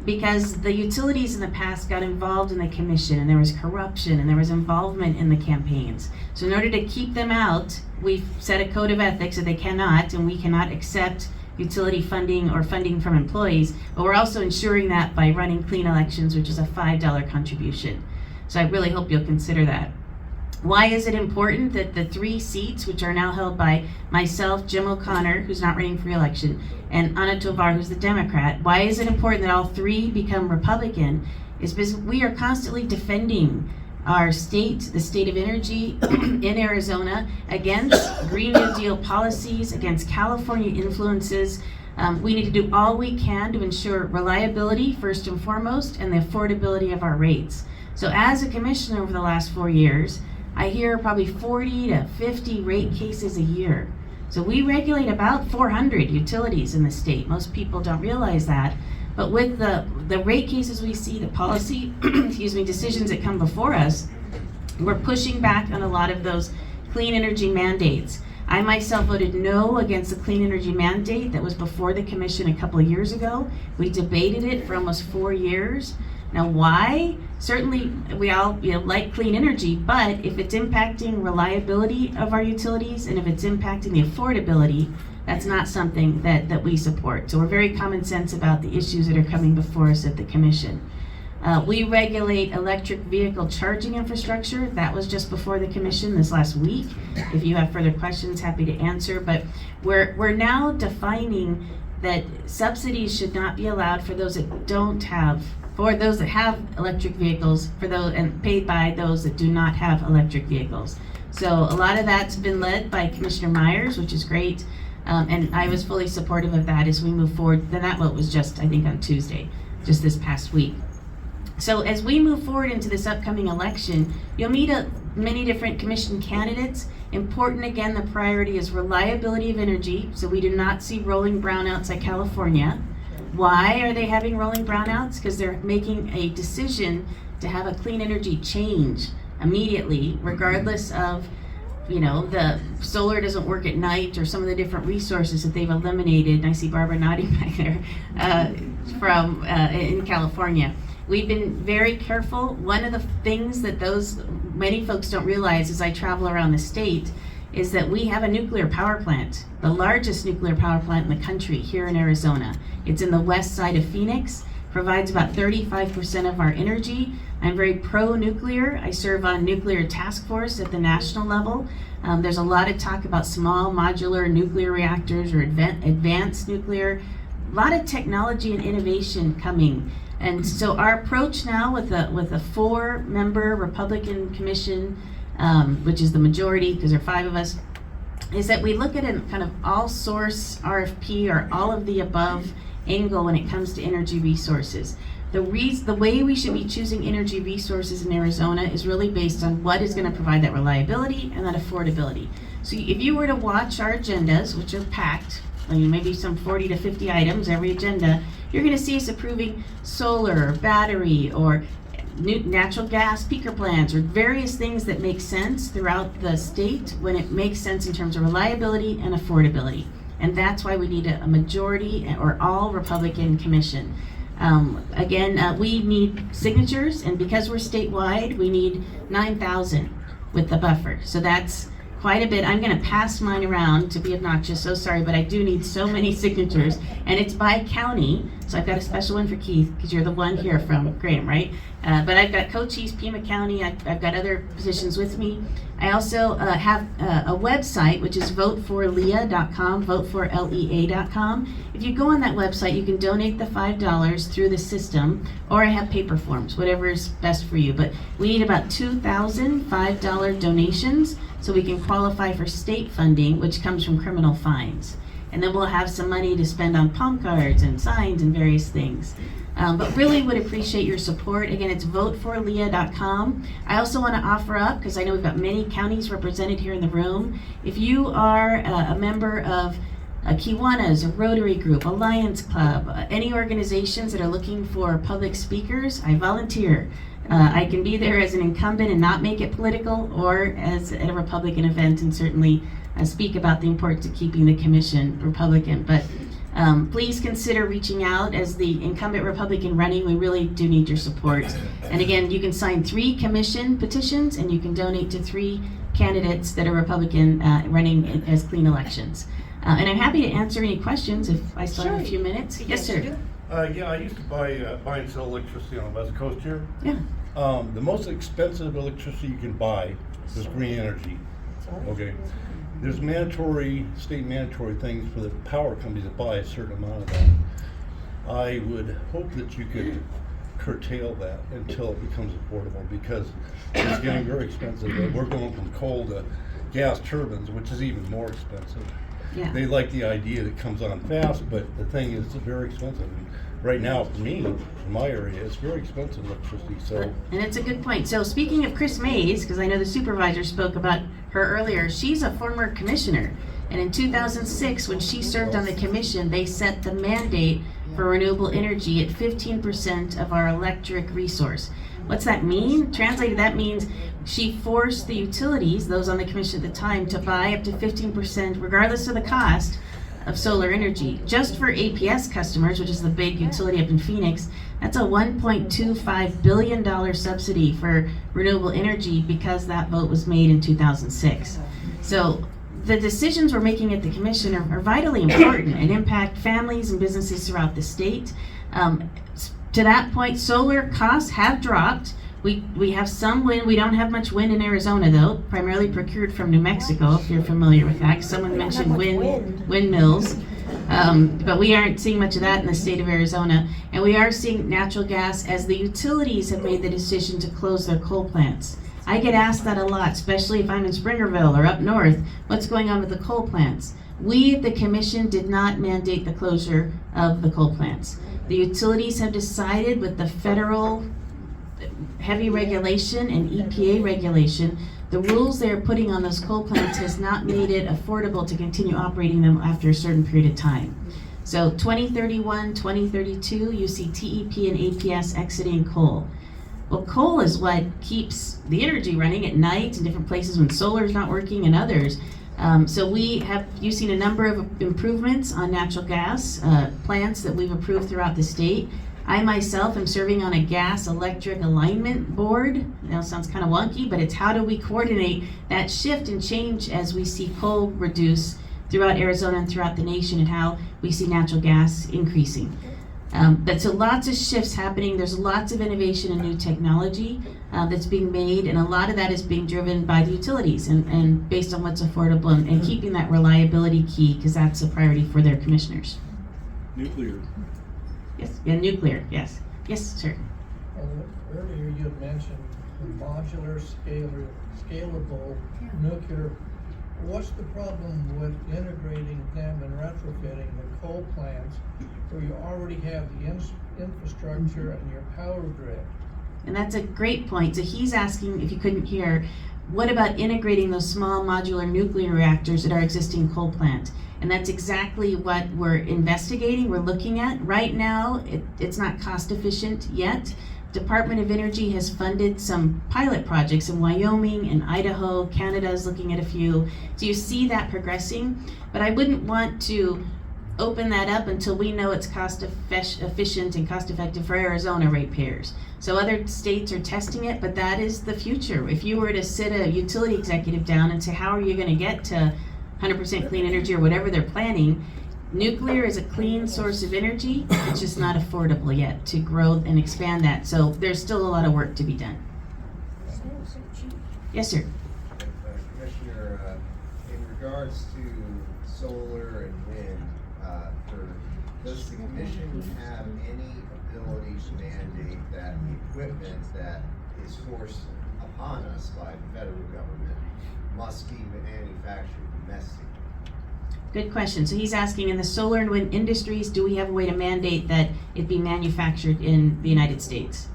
Speaker 9: Because the utilities in the past got involved in the commission, and there was corruption, and there was involvement in the campaigns. So in order to keep them out, we've set a code of ethics that they cannot, and we cannot accept utility funding or funding from employees, but we're also ensuring that by running clean elections, which is a $5 contribution. So I really hope you'll consider that. Why is it important that the 3 seats, which are now held by myself, Jim O'Connor, who's not running for re-election, and Anna Tovar, who's the Democrat, why is it important that all 3 become Republican? Is because we are constantly defending our state, the state of energy in Arizona, against Green New Deal policies, against California influences. We need to do all we can to ensure reliability, first and foremost, and the affordability of our rates. So as a commissioner over the last 4 years, I hear probably 40 to 50 rate cases a year. So we regulate about 400 utilities in the state. Most people don't realize that. But with the rate cases we see, the policy decisions that come before us, we're pushing back on a lot of those clean energy mandates. I myself voted no against the clean energy mandate that was before the commission a couple of years ago. We debated it for almost 4 years. Now, why? Certainly, we all like clean energy, but if it's impacting reliability of our utilities and if it's impacting the affordability, that's not something that we support. So we're very common sense about the issues that are coming before us at the commission. We regulate electric vehicle charging infrastructure. That was just before the commission this last week. If you have further questions, happy to answer. But we're now defining that subsidies should not be allowed for those that don't have, for those that have electric vehicles, for those and paid by those that do not have electric vehicles. So a lot of that's been led by Commissioner Myers, which is great, and I was fully supportive of that as we move forward. Then that vote was just, I think, on Tuesday, just this past week. So as we move forward into this upcoming election, you'll meet many different commission candidates. Important, again, the priority is reliability of energy, so we do not see rolling brownouts like California. Why are they having rolling brownouts? Because they're making a decision to have a clean energy change immediately, regardless of, the solar doesn't work at night or some of the different resources that they've eliminated. And I see Barbara nodding back there from in California. We've been very careful. One of the things that many folks don't realize as I travel around the state is that we have a nuclear power plant, the largest nuclear power plant in the country here in Arizona. It's in the west side of Phoenix, provides about 35% of our energy. I'm very pro-nuclear. I serve on nuclear task force at the national level. There's a lot of talk about small modular nuclear reactors or advanced nuclear. A lot of technology and innovation coming. And so our approach now with a 4-member Republican commission, which is the majority because there are 5 of us, is that we look at a kind of all source RFP or all of the above angle when it comes to energy resources. The way we should be choosing energy resources in Arizona is really based on what is going to provide that reliability and that affordability. So if you were to watch our agendas, which are packed, maybe some 40 to 50 items every agenda, you're going to see us approving solar, battery, or natural gas peaker plants, or various things that make sense throughout the state when it makes sense in terms of reliability and affordability. And that's why we need a majority or all Republican commission. We need signatures, and because we're statewide, we need 9,000 with the buffer. So that's quite a bit. I'm going to pass mine around to be obnoxious, so sorry, but I do need so many signatures, and it's by county. So I've got a special one for Keith, because you're the one here from Graham, right? But I've got co-chiefs, Pima County. I've got other positions with me. I also have a website, which is voteforlea.com, voteforlea.com. If you go on that website, you can donate the $5 through the system, or I have paper forms, whatever is best for you. But we need about 2,000 $5 donations so we can qualify for state funding, which comes from criminal fines. And then we'll have some money to spend on palm cards and signs and various things. But really would appreciate your support. Again, it's voteforleah.com. I also want to offer up, because I know we've got many counties represented here in the room, if you are a member of Kiwanis, a Rotary Group, a Lions Club, any organizations that are looking for public speakers, I volunteer. I can be there as an incumbent and not make it political, or as at a Republican event and certainly speak about the importance of keeping the commission Republican. But please consider reaching out as the incumbent Republican running. We really do need your support. And again, you can sign 3 commission petitions and you can donate to 3 candidates that are Republican running as clean elections. And I'm happy to answer any questions if I still have a few minutes. Yes, sir.
Speaker 5: Yeah, I used to buy and sell electricity on the West Coast here.
Speaker 9: Yeah.
Speaker 5: The most expensive electricity you can buy is green energy. Okay. There's state mandatory things for the power companies to buy a certain amount of that. I would hope that you could curtail that until it becomes affordable, because it's getting very expensive. We're going from coal to gas turbines, which is even more expensive.
Speaker 9: Yeah.
Speaker 5: They like the idea that it comes on fast, but the thing is, it's very expensive. And right now, for me, in my area, it's very expensive electricity. So,
Speaker 9: and it's a good point. So speaking of Chris Mays, because I know the supervisor spoke about her earlier, she's a former commissioner. And in 2006, when she served on the commission, they set the mandate for renewable energy at 15% of our electric resource. What's that mean? Translated, that means she forced the utilities, those on the commission at the time, to buy up to 15%, regardless of the cost, of solar energy. Just for APS customers, which is the big utility up in Phoenix, that's a $1.25 billion subsidy for renewable energy because that vote was made in 2006. So the decisions we're making at the commission are vitally important and impact families and businesses throughout the state. To that point, solar costs have dropped. We have some wind. We don't have much wind in Arizona, though, primarily procured from New Mexico, if you're familiar with that. Someone mentioned windmills. But we aren't seeing much of that in the state of Arizona. And we are seeing natural gas as the utilities have made the decision to close their coal plants. I get asked that a lot, especially if I'm in Springerville or up north. What's going on with the coal plants? We, the commission, did not mandate the closure of the coal plants. The utilities have decided, with the federal heavy regulation and EPA regulation, the rules they are putting on those coal plants has not made it affordable to continue operating them after a certain period of time. So 2031, 2032, you see TEP and APS exiting coal. Well, coal is what keeps the energy running at night in different places when solar is not working and others. So you've seen a number of improvements on natural gas plants that we've approved throughout the state. I myself am serving on a gas electric alignment board. Now it sounds kind of wonky, but it's how do we coordinate that shift and change as we see coal reduce throughout Arizona and throughout the nation, and how we see natural gas increasing. But so lots of shifts happening. There's lots of innovation and new technology that's being made, and a lot of that is being driven by the utilities and based on what's affordable and keeping that reliability key, because that's a priority for their commissioners.
Speaker 5: nuclear.
Speaker 9: Yes, yeah, nuclear, yes. Yes, sir.
Speaker 10: Earlier you had mentioned modular, scalable nuclear. What's the problem with integrating them and retrofitting the coal plants where you already have the infrastructure and your power grid?
Speaker 9: And that's a great point. So he's asking, if you couldn't hear, what about integrating those small modular nuclear reactors at our existing coal plant? And that's exactly what we're investigating, we're looking at. Right now, it's not cost efficient yet. Department of Energy has funded some pilot projects in Wyoming and Idaho. Canada is looking at a few. So you see that progressing, but I wouldn't want to open that up until we know it's cost efficient and cost effective for Arizona ratepayers. So other states are testing it, but that is the future. If you were to sit a utility executive down and say, how are you going to get to 100% clean energy or whatever they're planning, nuclear is a clean source of energy. It's just not affordable yet to grow and expand that. So there's still a lot of work to be done. Yes, sir.
Speaker 11: Commissioner, in regards to solar and wind, does the commission have any ability to mandate that the equipment that is forced upon us by the federal government must be manufactured domestically?
Speaker 9: Good question. So he's asking, in the solar and wind industries, do we have a way to mandate that it be manufactured in the United States?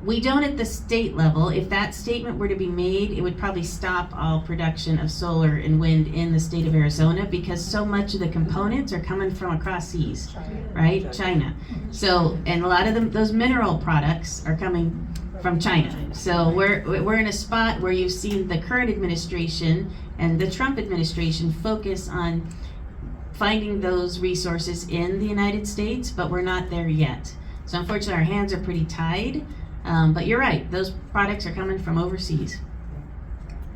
Speaker 9: We don't at the state level. If that statement were to be made, it would probably stop all production of solar and wind in the state of Arizona, because so much of the components are coming from across seas, right? China. So, and a lot of them, those mineral products are coming from China. So we're in a spot where you've seen the current administration and the Trump administration focus on finding those resources in the United States, but we're not there yet. So unfortunately, our hands are pretty tied. But you're right, those products are coming from overseas.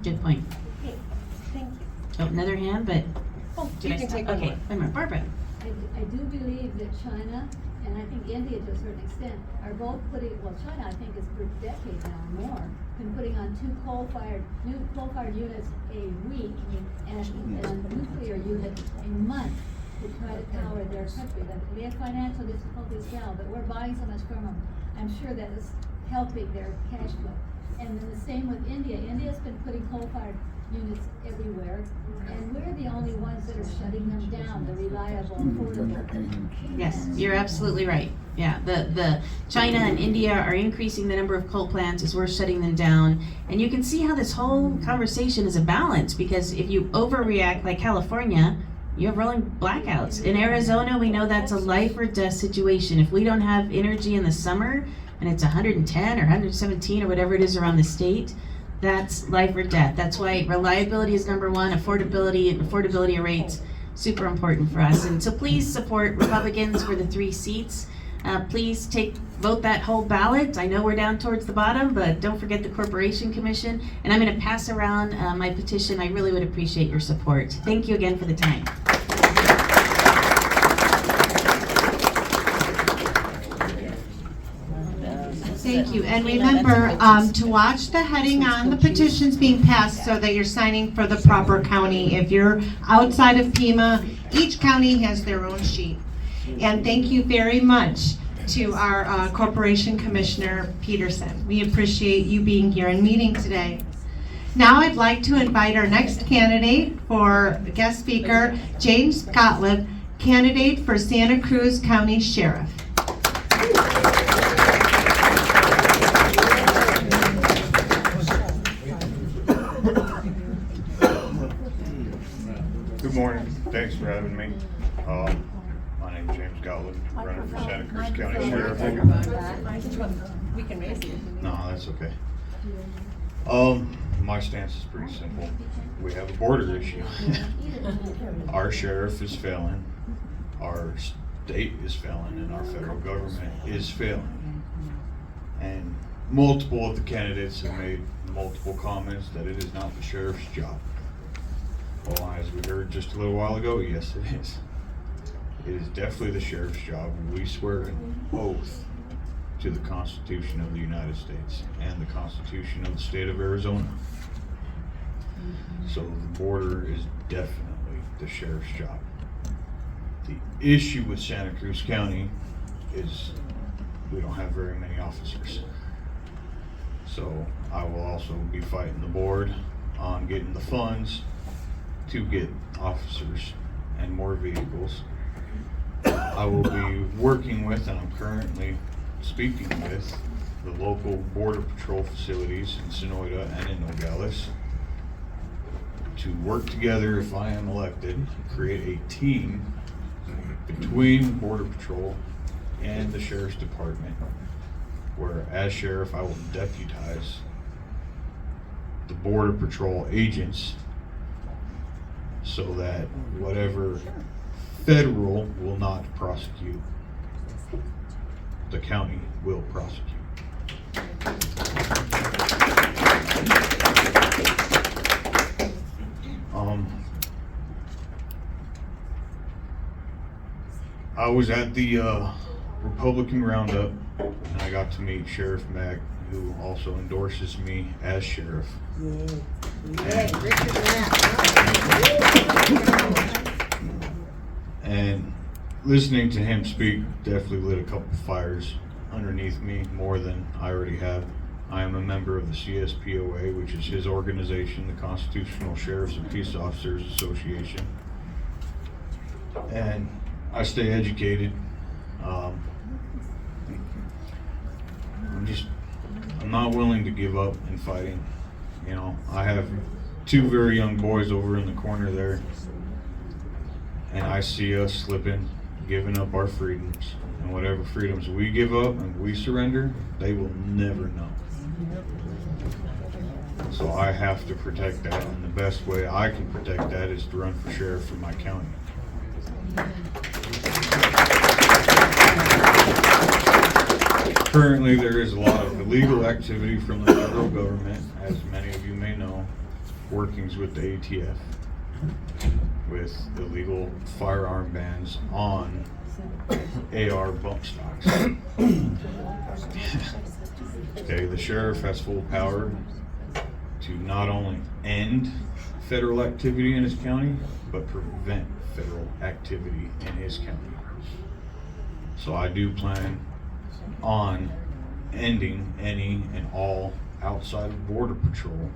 Speaker 9: Good point.
Speaker 1: Okay, thank you.
Speaker 9: Oh, another hand, but
Speaker 1: Oh,
Speaker 9: did
Speaker 1: you
Speaker 9: I
Speaker 1: can
Speaker 9: stop?
Speaker 1: take one
Speaker 9: Okay,
Speaker 1: more.
Speaker 9: wait a minute, Barbara.
Speaker 4: I do believe that China, and I think India to a certain extent, are both putting, well, China I think is for decades now or more, been putting on new coal-fired units a week and a nuclear unit a month to try to power their country. They have financial difficulties now, but we're buying so much from them. I'm sure that is helping their cash flow. And then the same with India. India's been putting coal-fired units everywhere, and we're the only ones that are shutting them down, the reliable, affordable.
Speaker 9: Yes, you're absolutely right. Yeah, the China and India are increasing the number of coal plants as we're shutting them down. And you can see how this whole conversation is a balance, because if you overreact like California, you have rolling blackouts. In Arizona, we know that's a life or death situation. If we don't have energy in the summer, and it's 110 or 117 or whatever it is around the state, that's life or death. That's why reliability is number one, affordability and affordability rates, super important for us. And so please support Republicans for the 3 seats. Please vote that whole ballot. I know we're down towards the bottom, but don't forget the Corporation Commission. And I'm going to pass around my petition. I really would appreciate your support. Thank you again for the time.
Speaker 1: Thank you, and remember to watch the heading on the petitions being passed so that you're signing for the proper county. If you're outside of Pima, each county has their own sheet. And thank you very much to our Corporation Commissioner Peterson. We appreciate you being here and meeting today. Now I'd like to invite our next candidate for guest speaker, James Gottlieb, candidate for Santa Cruz County Sheriff.
Speaker 12: Good morning. Thanks for having me. My name's James Gottlieb, running for Santa Cruz County Sheriff.
Speaker 1: We can raise you.
Speaker 12: No, that's okay. My stance is pretty simple. We have a border issue. Our sheriff is failing, our state is failing, and our federal government is failing. And multiple of the candidates have made multiple comments that it is not the sheriff's job. Well, as we heard just a little while ago, yes it is. It is definitely the sheriff's job. We swear an oath to the Constitution of the United States and the Constitution of the state of Arizona. So the border is definitely the sheriff's job. The issue with Santa Cruz County is we don't have very many officers. So I will also be fighting the board on getting the funds to get officers and more vehicles. I will be working with, and I'm currently speaking with, the local border patrol facilities in Sonoyta and in Nogales to work together, if I am elected, create a team between Border Patrol and the Sheriff's Department, where as sheriff I will deputize the Border Patrol agents so that whatever federal will not prosecute, the county will prosecute. I was at the Republican Roundup, and I got to meet Sheriff Mack, who also endorses me as sheriff. And listening to him speak definitely lit a couple fires underneath me, more than I already have. I am a member of the CSPOA, which is his organization, the Constitutional Sheriffs and Peace Officers Association. and I stay educated. I'm not willing to give up in fighting. You know, I have 2 very young boys over in the corner there, and I see us slipping, giving up our freedoms. And whatever freedoms we give up and we surrender, they will never know. So I have to protect that, and the best way I can protect that is to run for sheriff for my county. Currently, there is a lot of illegal activity from the federal government, as many of you may know, workings with the ATF, with illegal firearm bans on AR bump stocks. Okay, the sheriff has full power to not only end federal activity in his county, but prevent federal activity in his county. So I do plan on ending any and all outside of Border Patrol,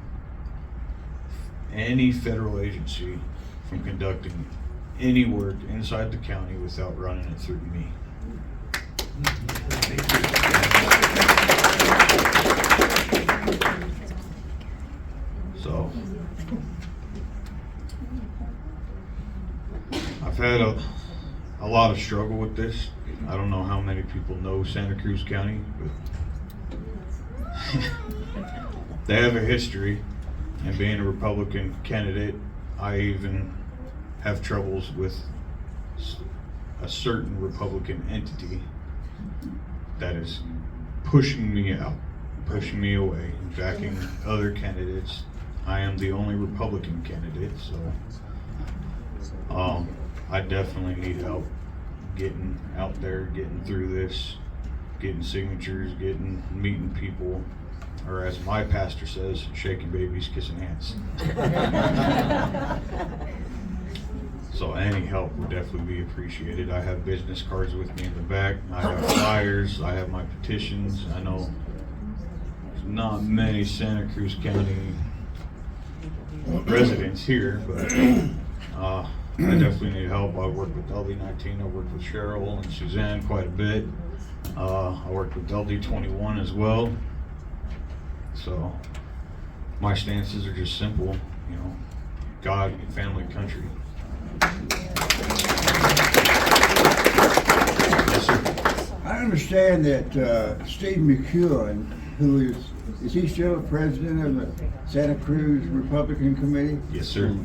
Speaker 12: any federal agency, from conducting any work inside the county without running it through me. So I've had a lot of struggle with this. I don't know how many people know Santa Cruz County, but they have a history. And being a Republican candidate, I even have troubles with a certain Republican entity that is pushing me out, pushing me away, backing other candidates. I am the only Republican candidate, so I definitely need help getting out there, getting through this, getting signatures, meeting people, or as my pastor says, shaking babies, kissing hands. So any help would definitely be appreciated. I have business cards with me in the back. I have flyers. I have my petitions. I know there's not many Santa Cruz County residents here, but I definitely need help. I work with AZLD19. I work with Cheryl and Suzanne quite a bit. I work with AZLD19 as well. So my stances are just simple, you know, God, family, country. Yes, sir.
Speaker 13: I understand that Steve McEwen, who is he still the president of the Santa Cruz Republican Committee?
Speaker 12: Yes, sir.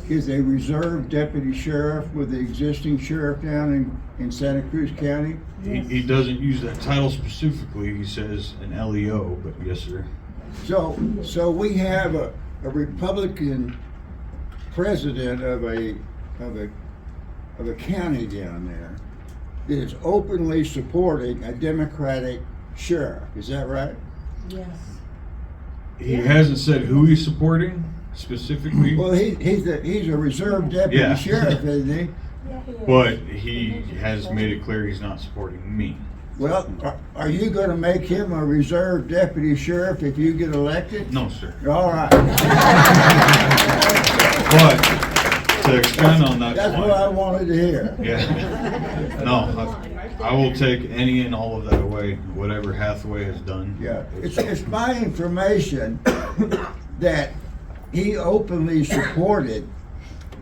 Speaker 13: Is a reserve deputy sheriff with the existing sheriff down in Santa Cruz County?
Speaker 12: He doesn't use that title specifically. He says an LEO, but yes, sir.
Speaker 13: So we have a Republican president of a county down there that is openly supporting a Democratic sheriff. Is that right?
Speaker 1: Yes.
Speaker 12: He hasn't said who he's supporting specifically.
Speaker 13: Well, he's a reserve deputy sheriff, isn't he?
Speaker 12: But he has made it clear he's not supporting me.
Speaker 13: Well, are you going to make him a reserve deputy sheriff if you get elected?
Speaker 12: No, sir.
Speaker 13: All right.
Speaker 12: But to expand on that
Speaker 13: That's
Speaker 12: point,
Speaker 13: what I wanted to hear.
Speaker 12: Yeah. No, I will take any and all of that away, whatever Hathaway has done.
Speaker 13: Yeah, it's my information that he openly supported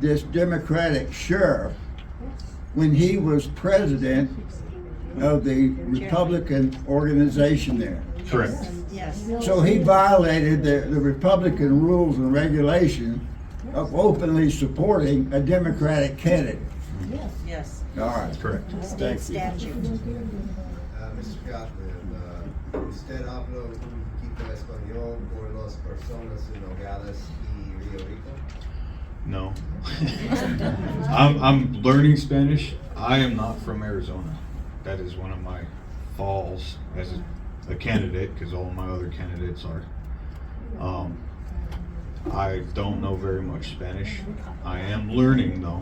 Speaker 13: this Democratic sheriff when he was president of the Republican organization there.
Speaker 12: Correct.
Speaker 1: Yes.
Speaker 13: So he violated the Republican rules and regulations of openly supporting a Democratic candidate.
Speaker 1: Yes.
Speaker 13: All right.
Speaker 12: Correct.
Speaker 1: State statute.
Speaker 11: Mr. Gottlieb, usted habló un poquito español por las personas en Nogales y Rio Rico?
Speaker 12: No. I'm learning Spanish. I am not from Arizona. That is one of my falls as a candidate, because all my other candidates are. I don't know very much Spanish. I am learning though,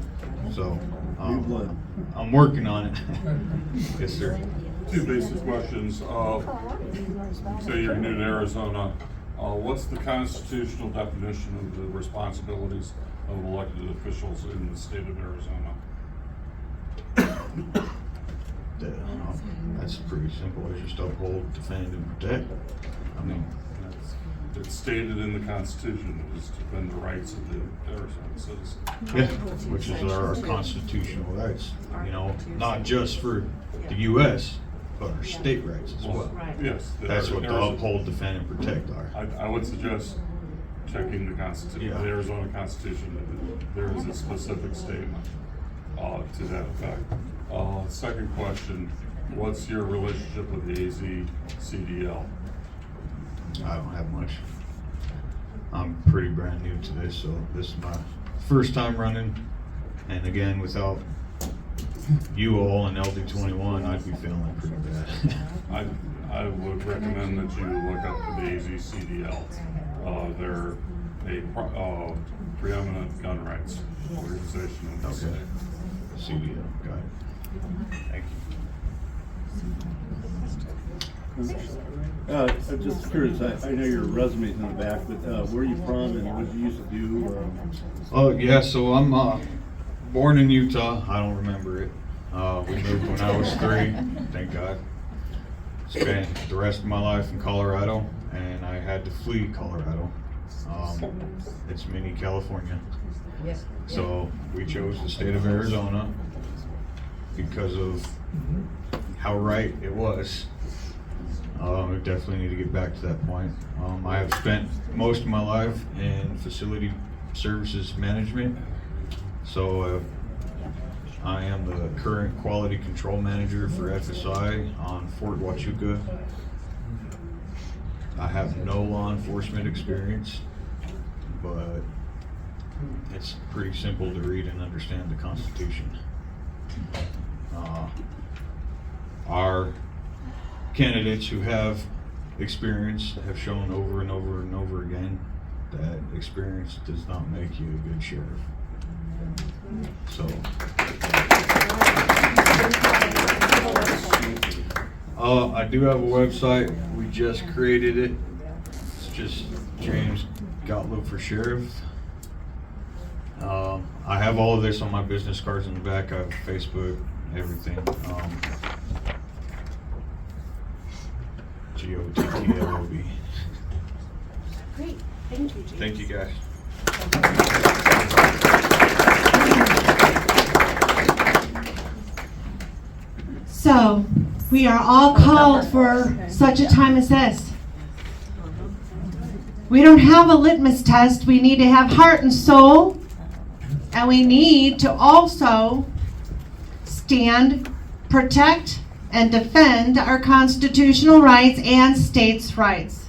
Speaker 12: so I'm working on it. Yes, sir.
Speaker 14: Two basic questions. Say you're new to Arizona. What's the constitutional definition of the responsibilities of elected officials in the state of Arizona?
Speaker 12: That's pretty simple. It's just uphold, defend, and protect. I mean,
Speaker 14: It's stated in the Constitution, it is to defend the rights of the Arizona citizens.
Speaker 12: yeah, which is our constitutional rights. You know, not just for the U.S., but our state rights as well.
Speaker 14: Yes.
Speaker 12: That's what the
Speaker 14: Arizona-
Speaker 12: uphold, defend, and protect are.
Speaker 14: I would suggest checking the Constitution,
Speaker 12: Yeah.
Speaker 14: the Arizona Constitution. There is a specific statement to that effect. Second question, what's your relationship with the AZCDL?
Speaker 12: I don't have much. I'm pretty brand new to this, so this is my first time running. And again, without you all and LD21, I'd be feeling pretty bad.
Speaker 14: I would recommend that you look up the AZCDL. They're a preeminent gun rights organization in the
Speaker 12: Okay.
Speaker 14: state.
Speaker 12: CDL, got it. Thank you.
Speaker 5: I'm just curious, I know your resume's in the back, but where are you from and what did you used to do?
Speaker 12: Oh, yeah, so I'm born in Utah. I don't remember it. We moved when I was 3, thank God. Spent the rest of my life in Colorado, and I had to flee Colorado. It's mini California. So we chose the state of Arizona because of how right it was. We definitely need to get back to that point. I have spent most of my life in facility services management. So I am the current quality control manager for FSI on Fort Huachuca. I have no law enforcement experience, but it's pretty simple to read and understand the Constitution. Our candidates who have experience have shown over and over and over again that experience does not make you a good sheriff. So, I do have a website. We just created it. It's just James Gottlieb for Sheriff. I have all of this on my business cards in the back. I have Facebook, everything. GOTTLOB.
Speaker 1: Great, thank you, James.
Speaker 12: Thank you, guys.
Speaker 1: So, we are all called for such a time as this. We don't have a litmus test. We need to have heart and soul. And we need to also stand, protect, and defend our constitutional rights and states' rights.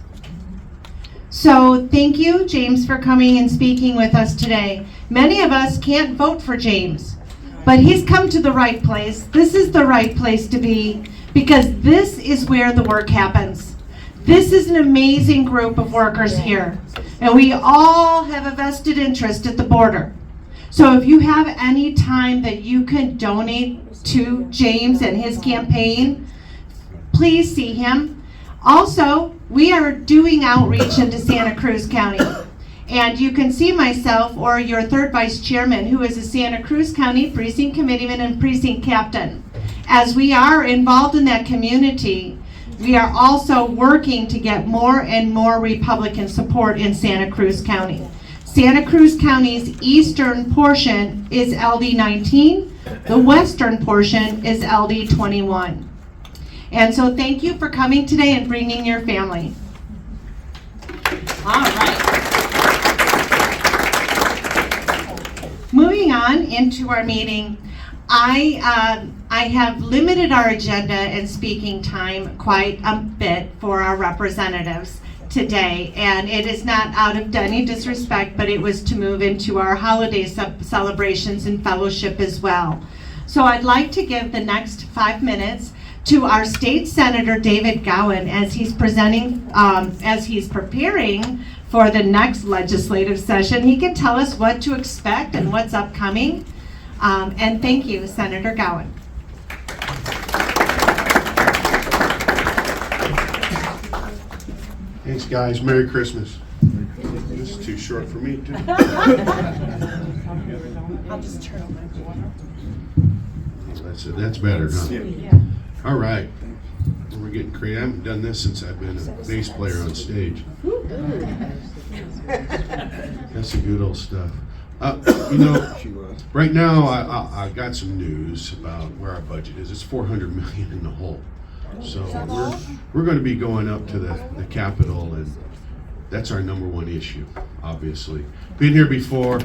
Speaker 1: So thank you, James, for coming and speaking with us today. Many of us can't vote for James, but he's come to the right place. This is the right place to be because this is where the work happens. This is an amazing group of workers here, and we all have a vested interest at the border. So if you have any time that you can donate to James and his campaign, please see him. Also, we are doing outreach into Santa Cruz County. And you can see myself or your third vice chairman, who is a Santa Cruz County precinct committeeman and precinct captain. As we are involved in that community, we are also working to get more and more Republican support in Santa Cruz County. Santa Cruz County's eastern portion is LD19. The western portion is LD21. And so thank you for coming today and bringing your family. All right. Moving on into our meeting, I have limited our agenda and speaking time quite a bit for our representatives today, and it is not out of any disrespect, but it was to move into our holiday celebrations and fellowship as well. So I'd like to give the next 5 minutes to our state senator David Gowan as he's presenting, as he's preparing for the next legislative session. He can tell us what to expect and what's upcoming. And thank you, Senator Gowan.
Speaker 15: Thanks, guys. Merry Christmas. This is too short for me, too.
Speaker 1: I'll just turn on my water.
Speaker 15: That's better, huh? All right. We're getting creative. I haven't done this since I've been a bass player on stage. That's the good old stuff. Right now I got some news about where our budget is. It's $400 million in the hole. So we're going to be going up to the Capitol, and that's our number one issue, obviously. Been here before.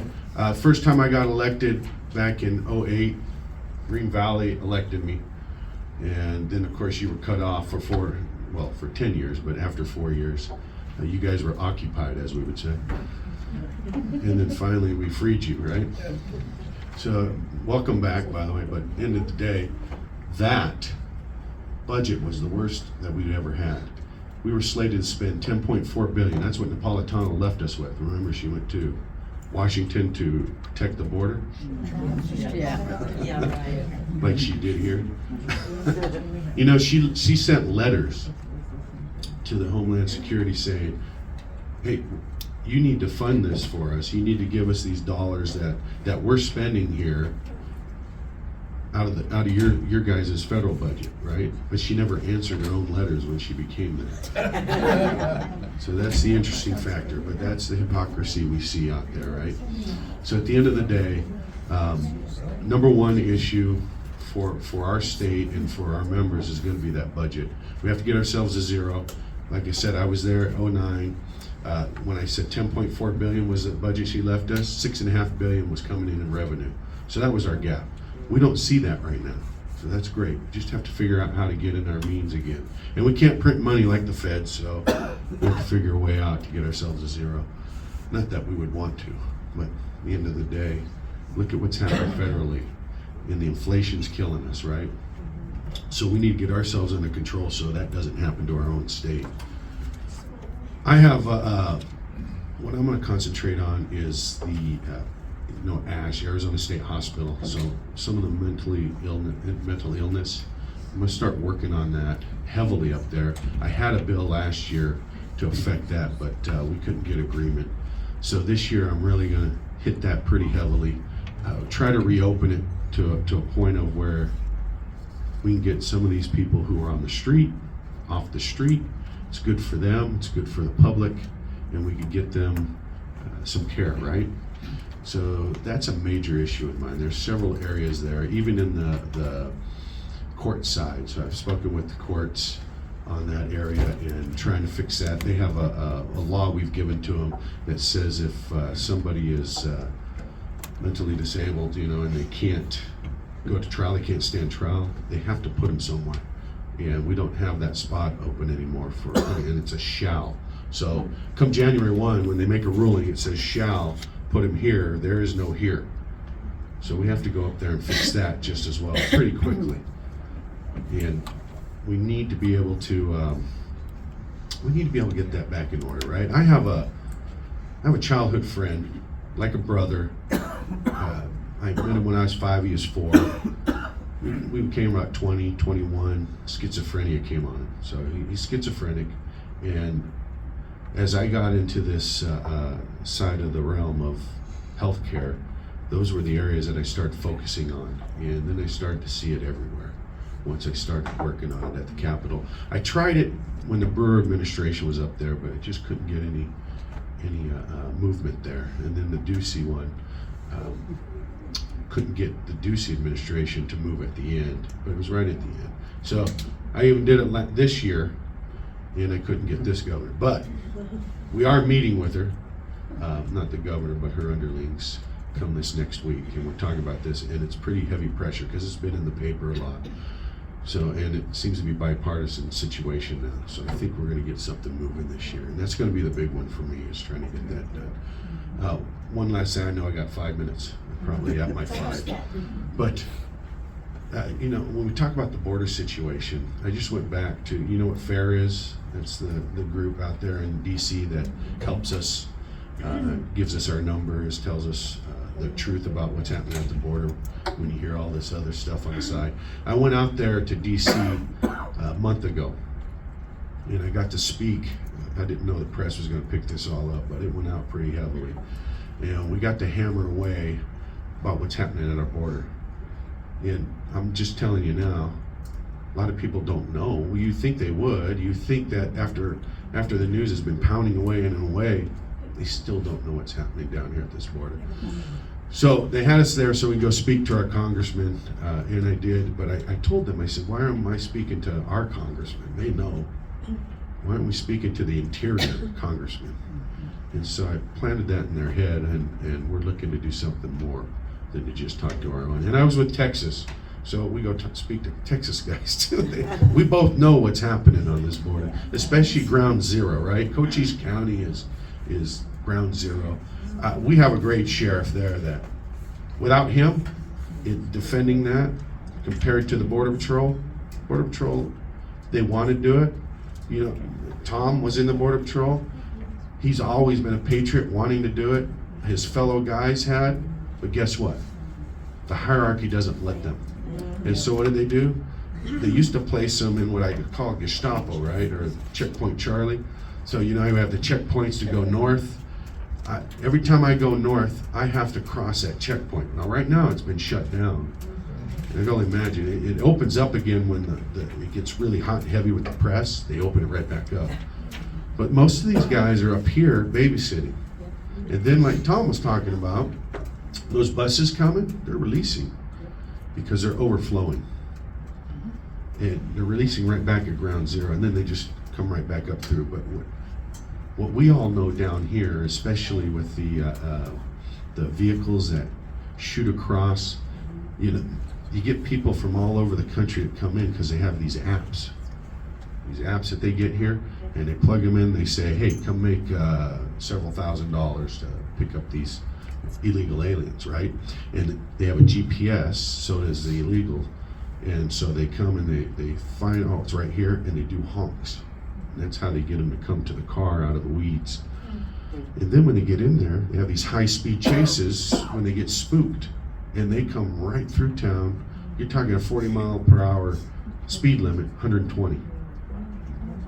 Speaker 15: First time I got elected back in '08, Green Valley elected me. And then, of course, you were cut off for 10 years, but after 4 years, you guys were occupied, as we would say. And then finally, we freed you, right? So, welcome back, by the way, but end of the day, that budget was the worst that we'd ever had. We were slated to spend $10.4 billion. That's what Napolitano left us with. Remember, she went to Washington to protect the border?
Speaker 3: Yeah.
Speaker 15: Like she did here. She sent letters to the Homeland Security saying, hey, you need to fund this for us. You need to give us these dollars that we're spending here out of your guys' federal budget, right? But she never answered her own letters when she became there. So that's the interesting factor, but that's the hypocrisy we see out there, right? So at the end of the day, number one issue for our state and for our members is going to be that budget. We have to get ourselves to zero. Like I said, I was there at '09. When I said 10.4 billion was the budget she left us, 6.5 billion was coming in revenue. So that was our gap. We don't see that right now. So that's great. We just have to figure out how to get in our means again. And we can't print money like the Fed, so we have to figure a way out to get ourselves to zero. Not that we would want to, but at the end of the day, look at what's happening federally. And the inflation's killing us, right? So we need to get ourselves under control so that doesn't happen to our own state. I have, what I'm going to concentrate on is the ASH, Arizona State Hospital. So some of the mental illness, I'm going to start working on that heavily up there. I had a bill last year to affect that, but we couldn't get agreement. So this year I'm really going to hit that pretty heavily. Try to reopen it to a point of where we can get some of these people who are on the street, off the street. It's good for them, it's good for the public, and we can get them some care, right? So that's a major issue of mine. There's several areas there, even in the court side. So I've spoken with the courts on that area and trying to fix that. They have a law we've given to them that says if somebody is mentally disabled, and they can't go to trial, they can't stand trial, they have to put them somewhere. And we don't have that spot open anymore and it's a shall. So come January 1, when they make a ruling, it says shall put him here, there is no here. So we have to go up there and fix that just as well, pretty quickly. And we need to be able to get that back in order, right? I have a childhood friend, like a brother. I met him when I was 5, he was 4. We became about 20, 21, schizophrenia came on him. So he's schizophrenic, and as I got into this side of the realm of healthcare, those were the areas that I started focusing on, and then I started to see it everywhere once I started working on it at the Capitol. I tried it when the Brewer administration was up there, but I just couldn't get any movement there. And then the Ducey one, couldn't get the Ducey administration to move at the end, but it was right at the end. So I even did it this year, and I couldn't get this governor. But we are meeting with her, not the governor, but her underlings, come this next week, and we're talking about this, and it's pretty heavy pressure because it's been in the paper a lot. So, and it seems to be a bipartisan situation now. So I think we're going to get something moving this year, and that's going to be the big one for me, is trying to get that done. One last thing, I know I got 5 minutes, probably at my 5, but when we talk about the border situation, I just went back to, what FAIR is? That's the group out there in DC that helps us, gives us our numbers, tells us the truth about what's happening at the border when you hear all this other stuff on the side. I went out there to DC a month ago, and I got to speak. I didn't know the press was going to pick this all up, but it went out pretty heavily. We got to hammer away about what's happening at our border. And I'm just telling you now, a lot of people don't know. You think they would. You think that after the news has been pounding away and away, they still don't know what's happening down here at this border. So they had us there so we go speak to our congressman, and I did, but I told them, I said, why am I speaking to our congressman? They know. Why aren't we speaking to the interior congressman? And so I planted that in their head, and we're looking to do something more than to just talk to our own. And I was with Texas, so we go speak to Texas guys too. We both know what's happening on this border, especially ground zero, right? Cochise County is ground zero. We have a great sheriff there that, without him, defending that, compared to the Border Patrol, they want to do it. You know, Tom was in the Border Patrol. He's always been a patriot, wanting to do it. His fellow guys had, but guess what? The hierarchy doesn't let them. And so what do? They used to place them in what I could call Gestapo, right? Or Checkpoint Charlie. So, you know, you have the checkpoints to go north. Every time I go north, I have to cross that checkpoint. Now, right now, it's been shut down. And I can only imagine, it opens up again when it gets really hot and heavy with the press. They open it right back up. But most of these guys are up here babysitting. And then, like Tom was talking about, those buses coming, they're releasing because they're overflowing. And they're releasing right back at ground zero, and then they just come right back up through. But what we all know down here, especially with the vehicles that shoot across, you know, you get people from all over the country that come in because they have these apps that they get here, and they plug them in. They say, hey, come make several $1,000s to pick up these illegal aliens, right? And they have a GPS, so does the illegal. And so they come and they find, oh, it's right here, and they do honks. And that's how they get them to come to the car out of the weeds. And then when they get in there, they have these high-speed chases when they get spooked. And they come right through town. You're talking a 40-mile-per-hour speed limit, 120.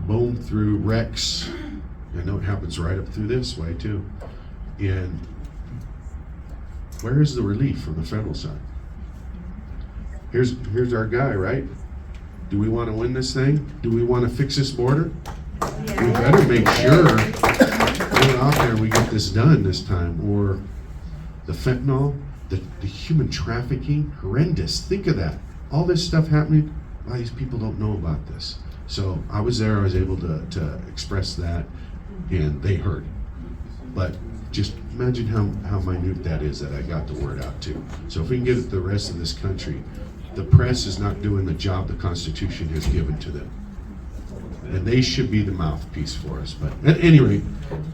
Speaker 15: Boom, through wrecks. I know it happens right up through this way, too. And where is the relief from the federal side? Here's our guy, right? Do we want to win this thing? Do we want to fix this border? Yeah. We better make sure we're out there and we get this done this time. Or the fentanyl, the human trafficking, horrendous. Think of that. All this stuff happening, a lot of these people don't know about this. So I was there, I was able to express that, and they heard. But just imagine how minute that is that I got the word out to. So if we can get the rest of this country, the press is not doing the job the Constitution has given to them. And they should be the mouthpiece for us. But at any rate,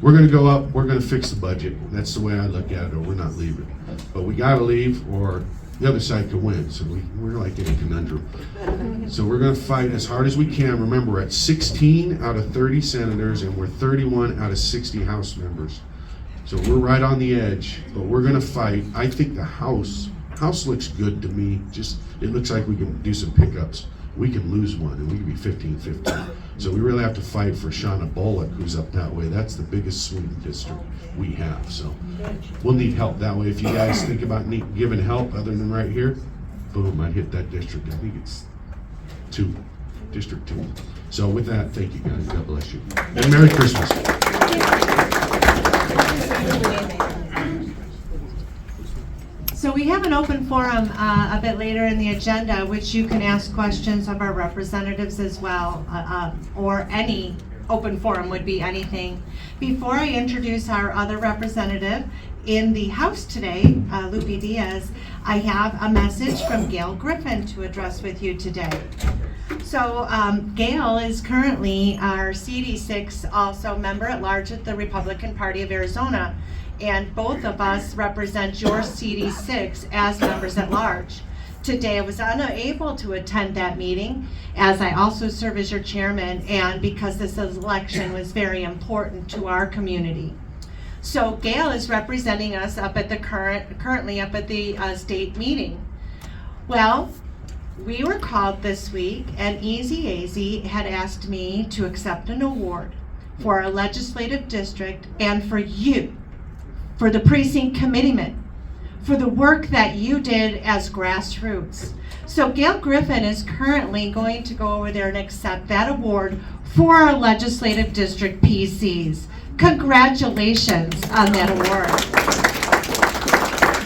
Speaker 15: we're going to go up, we're going to fix the budget. That's the way I look at it, or we're not leaving. But we got to leave, or the other side could win. So we're like in a conundrum. So we're going to fight as hard as we can. Remember, we're at 16 out of 30 senators, and we're 31 out of 60 House members. So we're right on the edge, but we're going to fight. I think the House looks good to me. Just, it looks like we can do some pickups. We can lose one, and we can be 15-15. So we really have to fight for Shauna Bullock, who's up that way. That's the biggest swing district we have. So we'll need help that way. If you guys think about giving help other than right here, boom, I'd hit that district. I think it's District 2. So with that, thank you guys. God bless you. And Merry Christmas.
Speaker 1: So we have an open forum a bit later in the agenda, which you can ask questions of our representatives as well, or any open forum would be anything. Before I introduce our other representative in the House today, Lupe Diaz, I have a message from Gail Griffin to address with you today. So Gail is currently our CD6 also member at large at the Republican Party of Arizona. And both of us represent your CD6 as members at large. Today I was unable to attend that meeting, as I also serve as your chairman, and because this election was very important to our community. So Gail is representing us up at the currently up at the state meeting. Well, we were called this week, and EZAZ had asked me to accept an award for our legislative district and for you, for the precinct committeeman, for the work that you did as grassroots. So Gail Griffin is currently going to go over there and accept that award for our legislative district PCs. Congratulations on that award.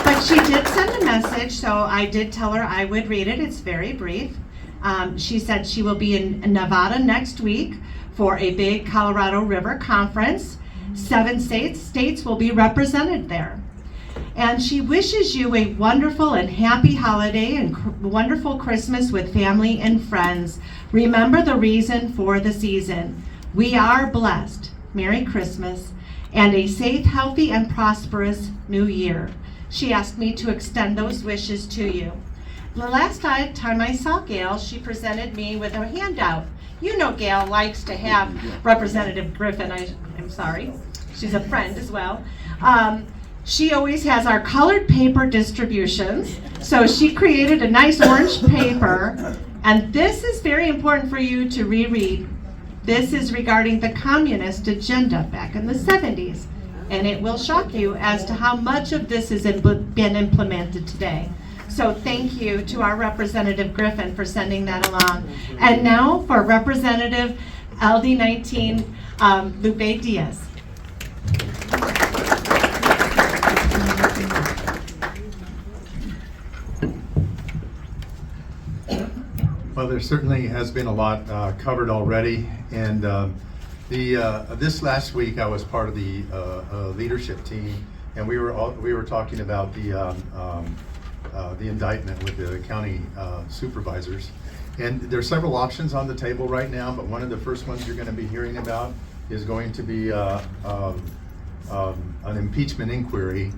Speaker 1: But she did send a message, so I did tell her I would read it. It's very brief. She said she will be in Nevada next week for a big Colorado River conference. 7 states will be represented there. And she wishes you a wonderful and happy holiday and wonderful Christmas with family and friends. Remember the reason for the season. We are blessed. Merry Christmas and a safe, healthy, and prosperous New Year. She asked me to extend those wishes to you. The last time I saw Gail, she presented me with a handout. You know Gail likes to have Representative Griffin, I'm sorry, she's a friend as well. She always has our colored paper distributions. So she created a nice orange paper, and this is very important for you to reread. This is regarding the communist agenda back in the 70s, and it will shock you as to how much of this has been implemented today. So thank you to our Representative Griffin for sending that along. And now for Representative AZLD19, Lupe Diaz.
Speaker 2: Well, there certainly has been a lot covered already, and this last week I was part of the leadership team, and we were talking about the indictment with the county supervisors, and there's several options on the table right now. But one of the first ones you're going to be hearing about is going to be an impeachment inquiry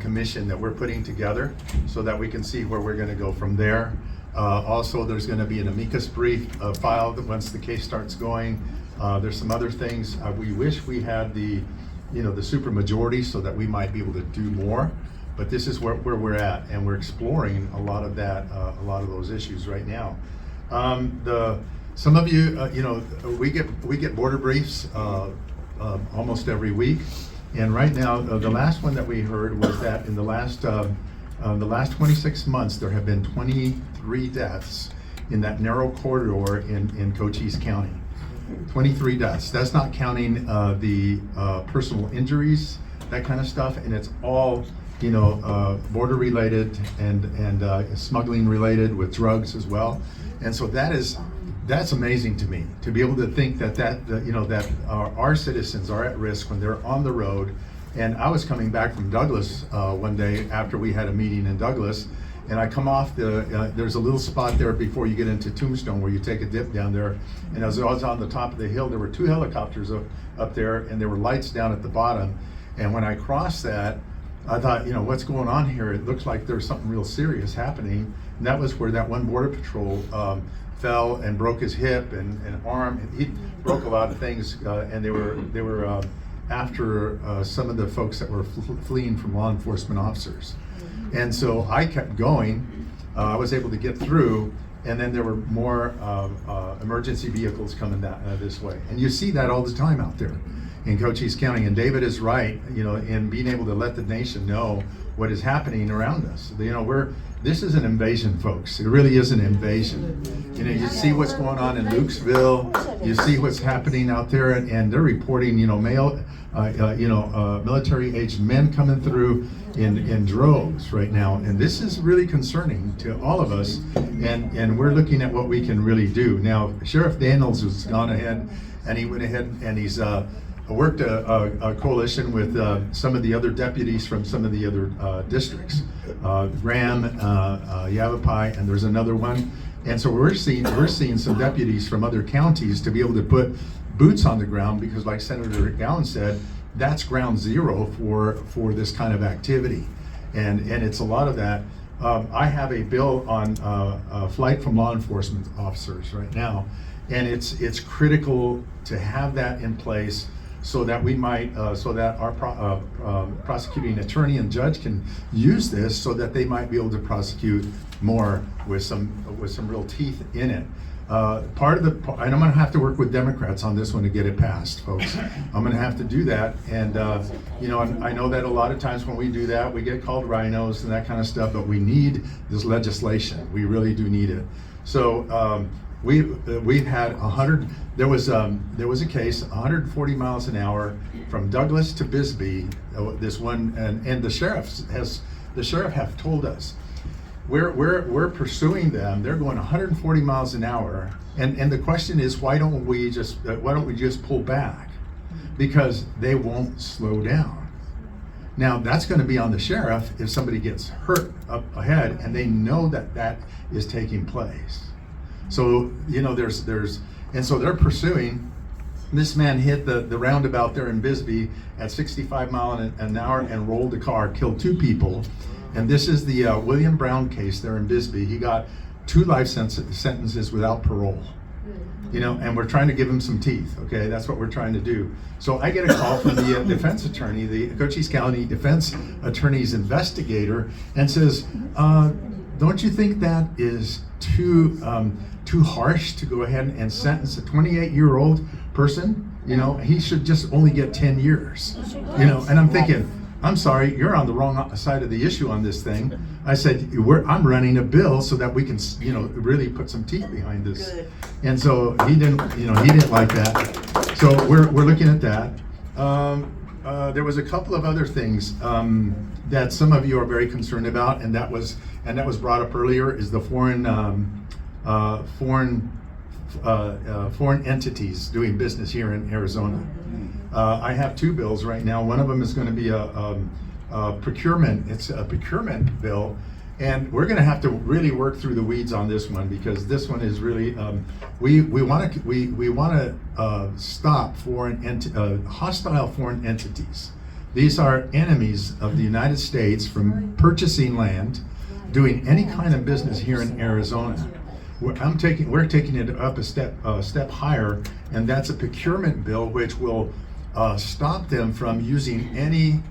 Speaker 2: commission that we're putting together, so that we can see where we're going to go from there. Also, there's going to be an amicus brief filed once the case starts going. There's some other things. We wish we had the super majority so that we might be able to do more. But this is where we're at, and we're exploring a lot of that, a lot of those issues right now. Some of you, we get border briefs almost every week, and right now the last one that we heard was that in the last 26 months there have been 23 deaths in that narrow corridor in Cochise County. 23 deaths. That's not counting the personal injuries, that kind of stuff, and it's all border related and smuggling related with drugs as well. And so that's amazing to me, to be able to think that our citizens are at risk when they're on the road. And I was coming back from Douglas one day after we had a meeting in Douglas, and I come off there's a little spot there before you get into Tombstone where you take a dip down there. And as I was on the top of the hill, there were 2 helicopters up there, and there were lights down at the bottom. And when I crossed that, I thought, what's going on here? It looks like there's something real serious happening. And that was where that one border patrol fell and broke his hip and arm. He broke a lot of things, and they were after some of the folks that were fleeing from law enforcement officers. And so I kept going. I was able to get through, and then there were more emergency vehicles coming this way. And you see that all the time out there in Cochise County. And David is right, in being able to let the nation know what is happening around us. This is an invasion, folks. It really is an invasion. You see what's going on in Lukesville. You see what's happening out there, and they're reporting, military-aged men coming through in droves right now. And this is really concerning to all of us. And we're looking at what we can really do. Now, Sheriff Daniels has gone ahead, and he went ahead and he's worked a coalition with some of the other deputies from some of the other districts, Graham, Yavapai, and there's another one. And so we're seeing some deputies from other counties to be able to put boots on the ground, because like Senator Gowan said, that's ground zero for this kind of activity. And it's a lot of that. I have a bill on flight from law enforcement officers right now, and it's critical to have that in place, so that we might, so that our prosecuting attorney and judge can use this, so that they might be able to prosecute more with some real teeth in it. part of the, and I'm gonna have to work with Democrats on this one to get it passed, folks. I'm gonna have to do that, and, you know, and I know that a lot of times when we do that, we get called rhinos and that kind of stuff, but we need this legislation. We really do need it. So, we've had there was a case, 140 miles an hour from Douglas to Bisbee, this one, and the sheriff have told us, we're pursuing them. They're going 140 miles an hour, and the question is, why don't we just pull back? Because they won't slow down. Now that's going to be on the sheriff if somebody gets hurt up ahead, and they know that is taking place. So you know, and so they're pursuing. This man hit the roundabout there in Bisbee at 65 miles an hour and rolled the car, killed 2 people. And this is the William Brown case there in Bisbee. He got 2 life sentences without parole. You know, and we're trying to give him some teeth, okay? That's what we're trying to do. So I get a call from the defense attorney, the Cochise County defense attorney's investigator, and says, don't you think that is too harsh to go ahead and sentence a 28-year-old person? You know, he should just only get 10 years. You know, and I'm thinking, I'm sorry, you're on the wrong side of the issue on this thing. I said, I'm running a bill so that we can, you know, really put some teeth behind this. Good. And so he didn't like that. So we're looking at that. There was a couple of other things that some of you are very concerned about, and that was brought up earlier, is the foreign entities doing business here in Arizona. I have 2 bills right now. One of them is going to be a procurement. It's a procurement bill, and we're going to have to really work through the weeds on this one, because this one is really we want to stop hostile foreign entities. These are enemies of the United States from purchasing land, doing any kind of business here in Arizona. We're taking it up a step higher, and that's a procurement bill which will stop them from using any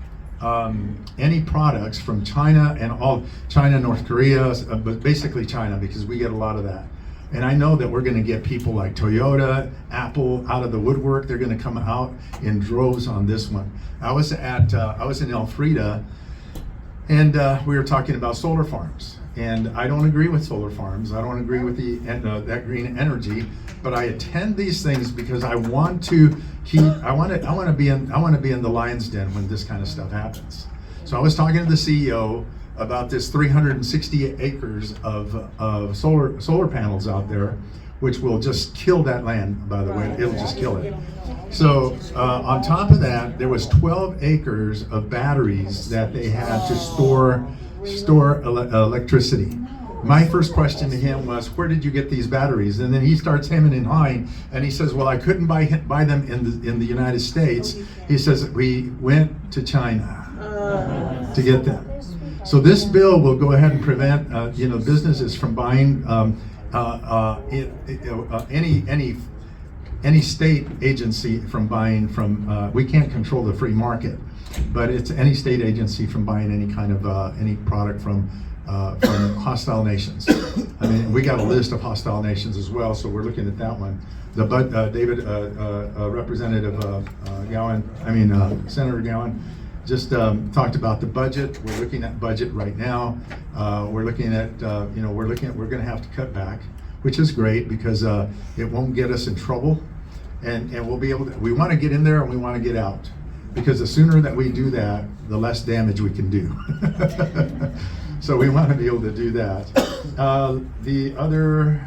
Speaker 2: products from China and all China, North Korea, but basically China, because we get a lot of that. And I know that we're going to get people like Toyota, Apple out of the woodwork. They're going to come out in droves on this one. I was in Elfrida, and we were talking about solar farms. And I don't agree with solar farms. I don't agree with that green energy. But I attend these things because I want to be in the lion's den when this kind of stuff happens. So I was talking to the CEO about this 360 acres of solar panels out there, which will just kill that land, by the way. It'll just kill it. So on top of that, there was 12 acres of batteries that they had to store electricity. My first question to him was, where did you get these batteries? And then he starts hemming and hawing, and he says, well, I couldn't buy them in the United States. He says, we went to China to get them. So this bill will go ahead and prevent businesses from buying any state agency from buying from. We can't control the free market, but it's any state agency from buying any kind of any product from hostile nations. I mean, we got a list of hostile nations as well, so we're looking at that one. Representative Senator Gowan just talked about the budget. We're looking at budget right now. We're looking at we're going to have to cut back, which is great because it won't get us in trouble, and we'll be able to. We want to get in there and we want to get out, because the sooner that we do that, the less damage we can do. So we want to be able to do that. The other,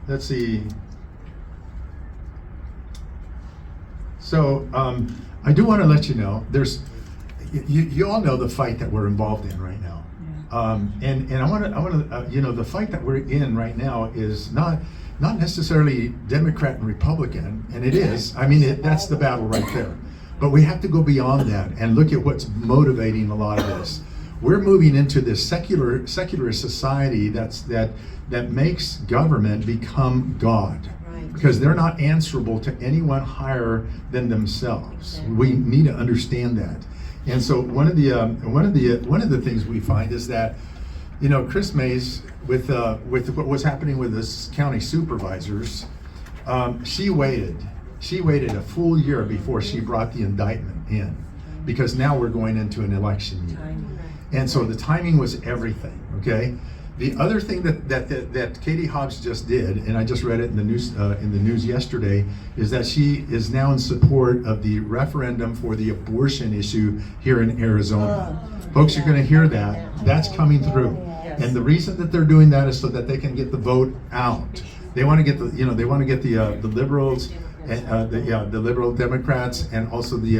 Speaker 2: let's see. So I do want to let you know, you all know the fight that we're involved in right now. And I want to the fight that we're in right now is not necessarily Democrat and Republican, and it is. I mean, that's the battle right there. But we have to go beyond that and look at what's motivating a lot of this. We're moving into this secular society that makes government become God, because they're not answerable to anyone higher than themselves. We need to understand that. And so one of the things we find is that You know, Chris Mays, with what was happening with the county supervisors, she waited a full year before she brought the indictment in, because now we're going into an election year. And so the timing was everything, okay? The other thing that Katie Hobbs just did, and I just read it in the news yesterday, is that she is now in support of the referendum for the abortion issue here in Arizona. Folks, you're going to hear that. That's coming through. And the reason that they're doing that is so that they can get the vote out. They want to get the, they want to get the liberals, the liberal Democrats, and also the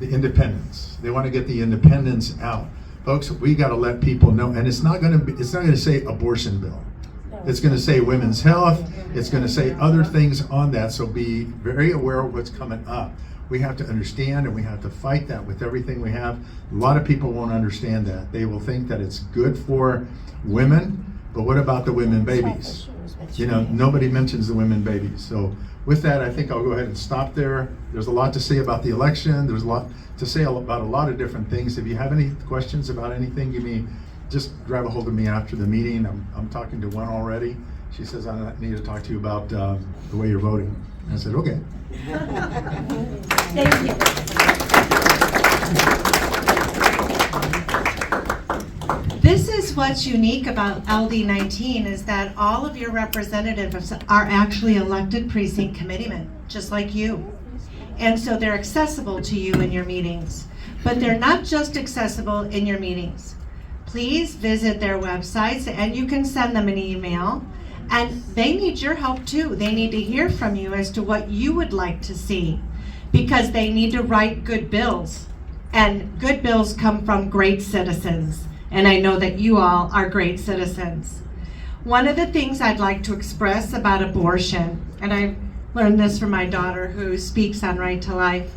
Speaker 2: independents. They want to get the independents out. Folks, we got to let people know, and it's not going to say abortion bill. It's going to say women's health. It's going to say other things on that. So be very aware of what's coming up. We have to understand, and we have to fight that with everything we have. A lot of people won't understand that. They will think that it's good for women, but what about the women babies? Nobody mentions the women babies. So with that, I think I'll go ahead and stop there. There's a lot to say about the election. There's a lot to say about a lot of different things. If you have any questions about anything, just grab a hold of me after the meeting. I'm talking to one already. She says, I need to talk to you about the way you're voting. I said, okay.
Speaker 1: Thank you. This is what's unique about LD19 is that all of your representatives are actually elected precinct committeemen, just like you. And so they're accessible to you in your meetings. But they're not just accessible in your meetings. Please visit their websites, and you can send them an email. And they need your help too. They need to hear from you as to what you would like to see, because they need to write good bills. And good bills come from great citizens. And I know that you all are great citizens. One of the things I'd like to express about abortion, and I learned this from my daughter who speaks on Right to Life.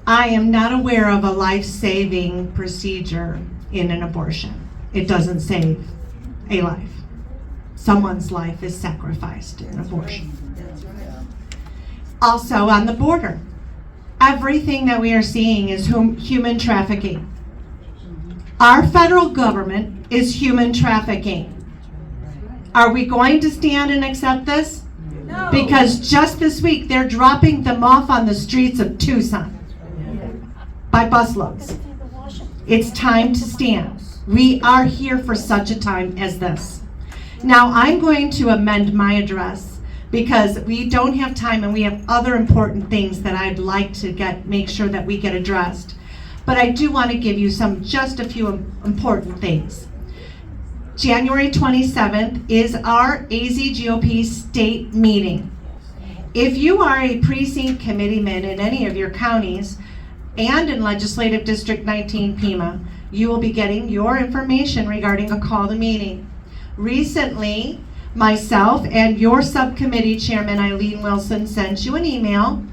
Speaker 1: I am not aware of a life-saving procedure in an abortion. It doesn't save a life. Someone's life is sacrificed in an abortion. Also on the border, everything that we are seeing is human trafficking. Our federal government is human trafficking. Are we going to stand and accept this? No. Because just this week, they're dropping them off on the streets of Tucson by busloads. It's time to stand. We are here for such a time as this. Now, I'm going to amend my address because we don't have time and we have other important things that I'd like to make sure that we get addressed. But I do want to give you just a few important things. January 27th is our AZGOP state meeting. If you are a precinct committeeman in any of your counties and in Legislative District 19 Pima, you will be getting your information regarding a call to meeting. Recently, myself and your subcommittee chairman, Eileen Wilson, sent you an email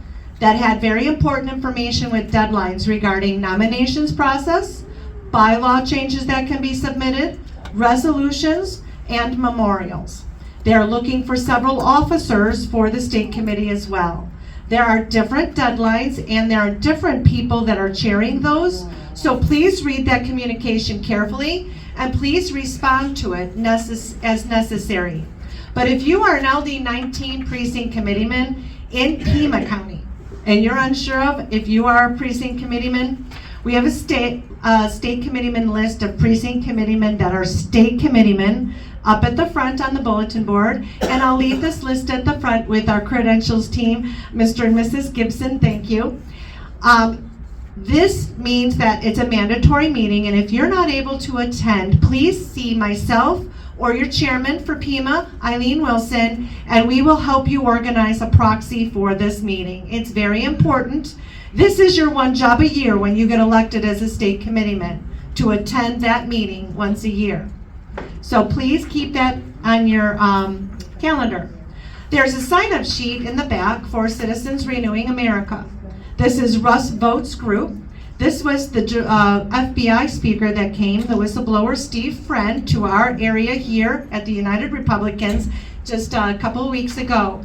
Speaker 1: that had very important information with deadlines regarding nominations process, bylaw changes that can be submitted, resolutions, and memorials. They're looking for several officers for the state committee as well. There are different deadlines and there are different people that are chairing those. So please read that communication carefully and please respond to it as necessary. But if you are an LD19 precinct committeeman in Pima County and you're unsure of if you are a precinct committeeman, we have a state committeeman list of precinct committeemen that are state committeemen up at the front on the bulletin board, and I'll leave this list at the front with our credentials team, Mr. and Mrs. Gibson, thank you. This means that it's a mandatory meeting, and if you're not able to attend, please see myself or your chairman for Pima, Eileen Wilson, and we will help you organize a proxy for this meeting. It's very important. This is your one job a year when you get elected as a state committeeman, to attend that meeting once a year. So please keep that on your calendar. There's a sign-up sheet in the back for Citizens Renewing America. This is Russ Votes Group. This was the FBI speaker that came, the whistleblower Steve Friend, to our area here at the United Republicans just a couple of weeks ago.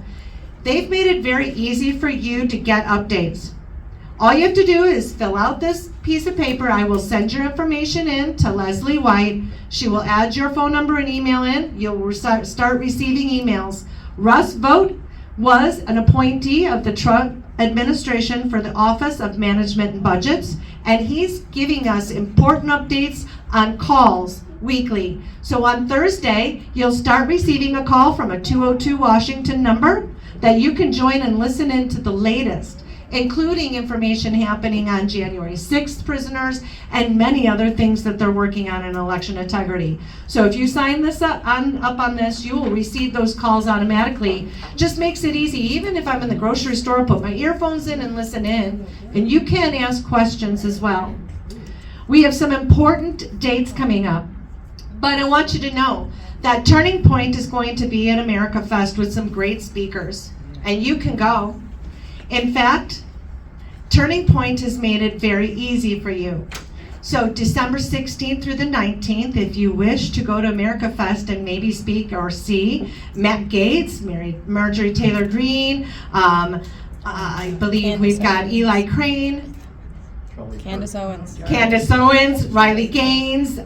Speaker 1: They've made it very easy for you to get updates. All you have to do is fill out this piece of paper. I will send your information in to Leslie White. She will add your phone number and email in. You'll start receiving emails. Russ Vogt was an appointee of the Trump administration for the Office of Management and Budgets, and he's giving us important updates on calls weekly. So on Thursday, you'll start receiving a call from a 202 Washington number that you can join and listen in to the latest, including information happening on January 6th prisoners and many other things that they're working on in election integrity. So if you sign this up on this, you will receive those calls automatically. Just makes it easy. Even if I'm in the grocery store, I'll put my earphones in and listen in, and you can ask questions as well. We have some important dates coming up, but I want you to know that Turning Point is going to be at America Fest with some great speakers, and you can go. In fact, Turning Point has made it very easy for you. So December 16th through the 19th, if you wish to go to America Fest and maybe speak or see Matt Gaetz, Marjorie Taylor Greene, I believe we've got Eli Crane,
Speaker 3: Candace
Speaker 1: Owens, Riley Gaines,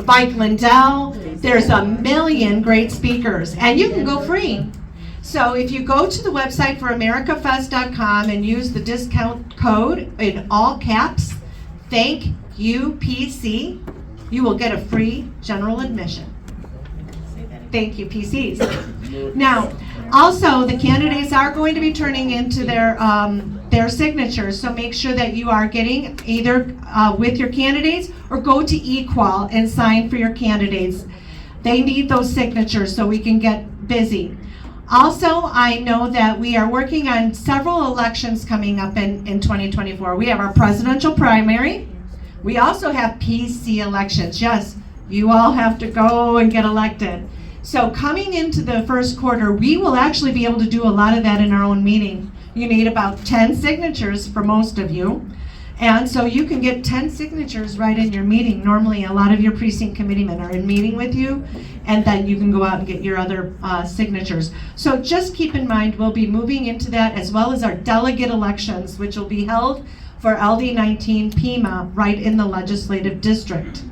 Speaker 1: Mike Lindell. There's a million great speakers, and you can go free. So if you go to the website for americafest.com and use the discount code in all caps, thank you PC, you will get a free general admission. Thank you PCs. Now, also the candidates are going to be turning into their signatures, so make sure that you are getting either with your candidates or go to Equal and sign for your candidates. They need those signatures so we can get busy. Also, I know that we are working on several elections coming up in 2024. We have our presidential primary. We also have PC elections. Yes, you all have to go and get elected. So coming into the first quarter, we will actually be able to do a lot of that in our own meeting. You need about 10 signatures for most of you. And so you can get 10 signatures right in your meeting. Normally, a lot of your precinct committeemen are in meeting with you, and then you can go out and get your other signatures. So just keep in mind, we'll be moving into that, as well as our delegate elections, which will be held for LD19 Pima right in the legislative district.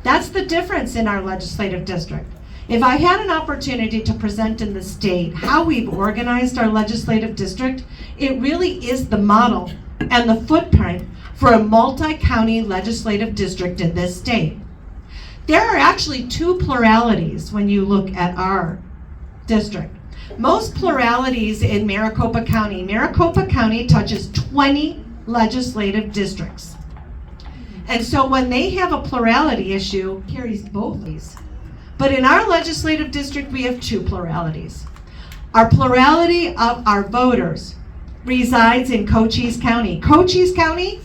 Speaker 1: That's the difference in our legislative district. If I had an opportunity to present in the state how we've organized our legislative district, it really is the model and the footprint for a multi-county legislative district in this state. There are actually two pluralities when you look at our district. Most pluralities in Maricopa County touches 20 legislative districts. And so when they have a plurality issue, it carries both these. But in our legislative district, we have two pluralities. Our plurality of our voters resides in Cochise County. Cochise County,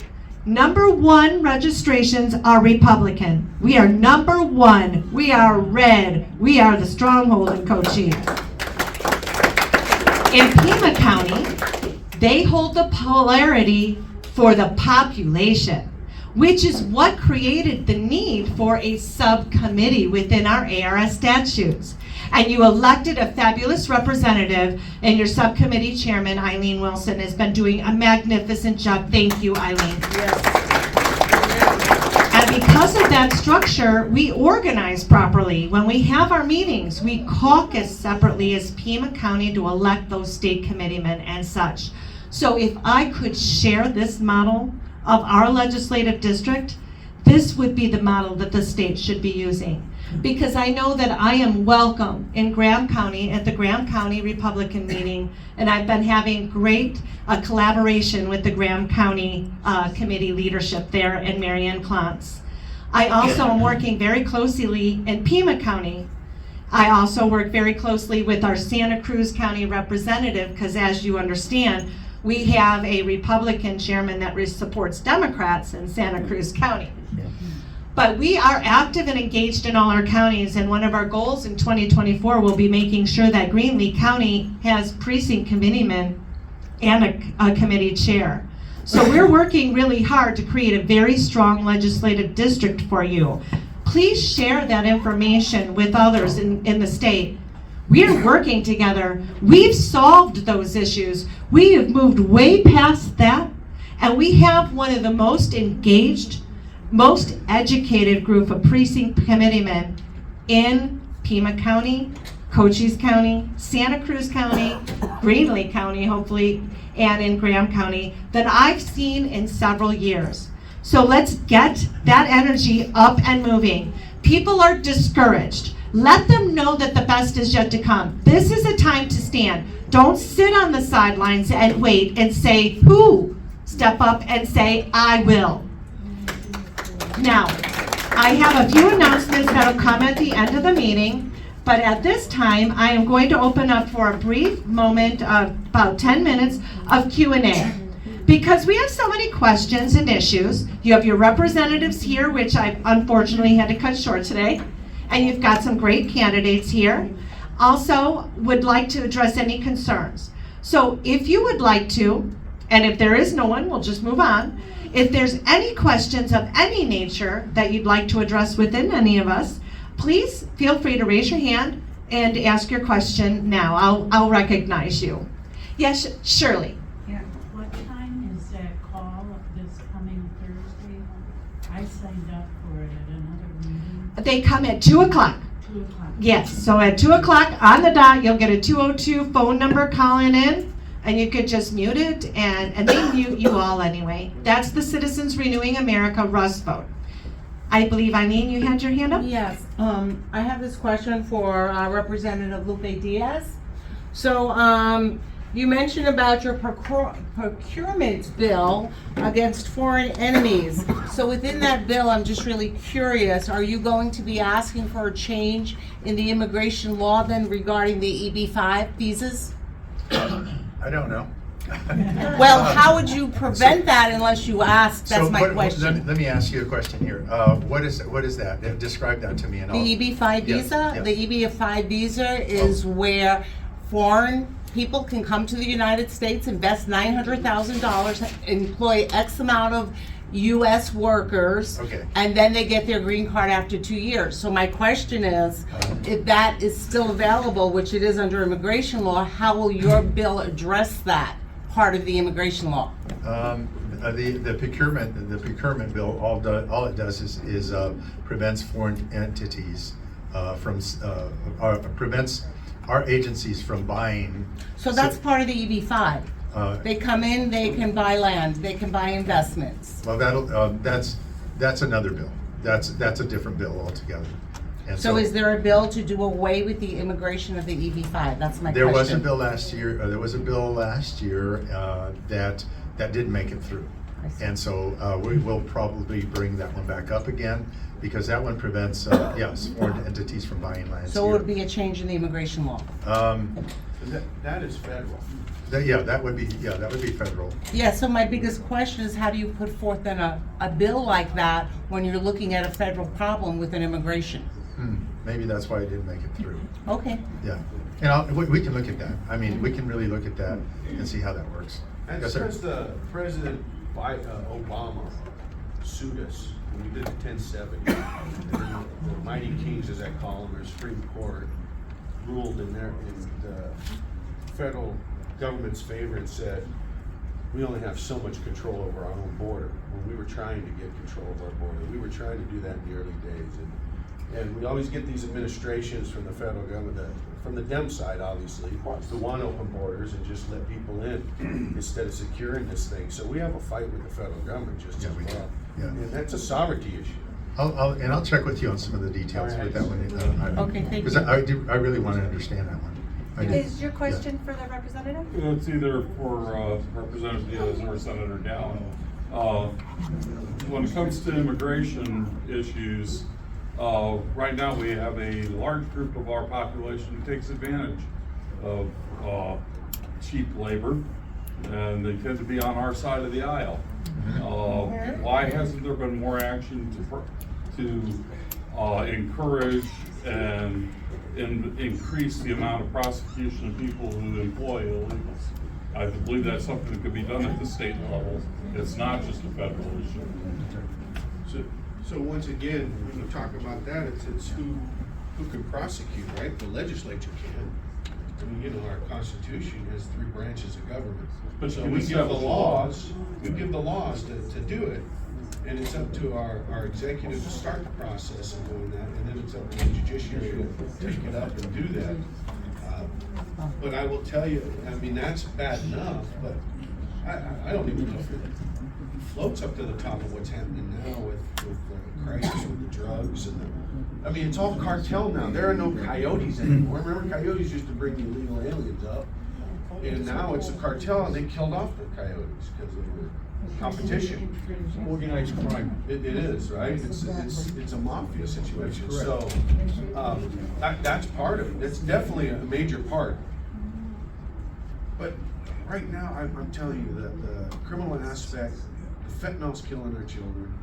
Speaker 1: #1 registrations are Republican. We are #1. We are red. We are the stronghold in Cochise. In Pima County, they hold the polarity for the population, which is what created the need for a subcommittee within our ARS statutes. And you elected a fabulous representative, and your subcommittee chairman, Eileen Wilson, has been doing a magnificent job. Thank you, Eileen. And because of that structure, we organize properly. When we have our meetings, we caucus separately as Pima County to elect those state committeemen and such. So if I could share this model of our legislative district, this would be the model that the state should be using. Because I know that I am welcome in Graham County at the Graham County Republican meeting, and I've been having great collaboration with the Graham County committee leadership there and Marianne Klontz. I also am working very closely in Pima County. I also work very closely with our Santa Cruz County representative, because as you understand, we have a Republican chairman that supports Democrats in Santa Cruz County. But we are active and engaged in all our counties, and one of our goals in 2024 will be making sure that Greenlee County has precinct committeemen and a committee chair. So we're working really hard to create a very strong legislative district for you. Please share that information with others in the state. We are working together. We've solved those issues. We have moved way past that, and we have one of the most engaged, most educated group of precinct committeemen in Pima County, Cochise County, Santa Cruz County, Green Lake County, hopefully, and in Graham County that I've seen in several years. So let's get that energy up and moving. People are discouraged. Let them know that the best is yet to come. This is a time to stand. Don't sit on the sidelines and wait and say, who? Step up and say, I will. Now, I have a few announcements that'll come at the end of the meeting, but at this time, I am going to open up for a brief moment of about 10 minutes of Q&A. Because we have so many questions and issues. You have your representatives here, which I unfortunately had to cut short today, and you've got some great candidates here. Also, would like to address any concerns. So if you would like to, and if there is no one, we'll just move on. If there's any questions of any nature that you'd like to address within any of us, please feel free to raise your hand and ask your question now. I'll recognize you. Yes, Shirley.
Speaker 16: Yeah, what time is that call this coming Thursday? I signed up for it at another meeting.
Speaker 1: They come at 2 o'clock.
Speaker 16: 2 o'clock.
Speaker 1: Yes, so at 2 o'clock on the dot, you'll get a 202 phone number calling in, and you could just mute it, and they mute you all anyway. That's the Citizens Renewing America Rust vote. I believe, Eileen, you had your hand up?
Speaker 17: Yes, I have this question for Representative Lupe Diaz. So, you mentioned about your procurement bill against foreign enemies. So within that bill, I'm just really curious, are you going to be asking for a change in the immigration law then regarding the EB-5 visas?
Speaker 2: I don't know.
Speaker 17: Well, how would you prevent that unless you ask? That's my question.
Speaker 2: Let me ask you a question here. What is that? Describe that to me. And
Speaker 17: The EB-5 visa? The EB-5 visa is where foreign people can come to the United States, invest $900,000, employ X amount of U.S. workers, and then they get their green card after 2 years. So my question is, if that is still available, which it is under immigration law, how will your bill address that part of the immigration law?
Speaker 2: The procurement bill, all it does is prevents foreign entities prevents our agencies from buying.
Speaker 17: So that's part of the EB-5. They come in, they can buy land, they can buy investments.
Speaker 2: Well, that's another bill. That's a different bill altogether. And
Speaker 17: so is there a bill to do away with the immigration of the EB-5? That's my question.
Speaker 2: There was a bill last year. That didn't make it through, and so we will probably bring that one back up again because that one prevents foreign entities from buying land.
Speaker 17: So it would be a change in the immigration law.
Speaker 7: That is federal.
Speaker 2: That would be federal.
Speaker 17: Yeah, so my biggest question is how do you put forth then a bill like that when you're looking at a federal problem with an immigration?
Speaker 2: Maybe that's why it didn't make it through.
Speaker 17: Okay.
Speaker 2: Yeah, and we can look at that. I mean, we can really look at that and see how that works.
Speaker 7: And
Speaker 2: Yes, sir.
Speaker 7: since President Obama sued us when we did the 1070, the Mighty Kings, as I call them, or Supreme Court, ruled in the federal government's favor and said, we only have so much control over our own border. When we were trying to get control of our border, we were trying to do that in the early days. And we always get these administrations from the federal government, from the Dem side, obviously, who want open borders and just let people in instead of securing this thing. So we have a fight with the federal government just as well.
Speaker 2: Yeah.
Speaker 7: And that's a sovereignty issue.
Speaker 2: I'll check with you on some of the details with that one.
Speaker 17: Okay, thank you.
Speaker 2: Because I really want to understand that one.
Speaker 3: Is your question for the representative?
Speaker 14: It's either for Representative Diaz or Senator Dowling. When it comes to immigration issues, right now we have a large group of our population who takes advantage of cheap labor, and they tend to be on our side of the aisle. Why hasn't there been more action to encourage and increase the amount of prosecution of people who employ illegals? I believe that's something that could be done at the state level. It's not just a federal issue.
Speaker 7: So once again, when you talk about that, it's who who can prosecute, right? The legislature can. I mean, you know, our Constitution has 3 branches of government.
Speaker 14: But
Speaker 7: So
Speaker 14: you
Speaker 7: we
Speaker 14: can
Speaker 7: give the
Speaker 14: establish a law.
Speaker 7: laws, we give the laws to do it. And it's up to our executive to start the process of doing that, and then it's up to the judiciary to take it up and do that. But I will tell you, I mean, that's bad enough, but I don't even know if it floats up to the top of what's happening now with the crisis with the drugs and I mean, it's all cartel now. There are no coyotes anymore. Remember, coyotes used to bring the illegal aliens up, and now it's a cartel, and they killed off the coyotes because of the competition.
Speaker 14: Organized crime.
Speaker 7: It is, right? It's a mafia situation. So that's part of it. That's definitely a major part. But right now, I'm telling you that the criminal aspect, the fentanyl's killing our children,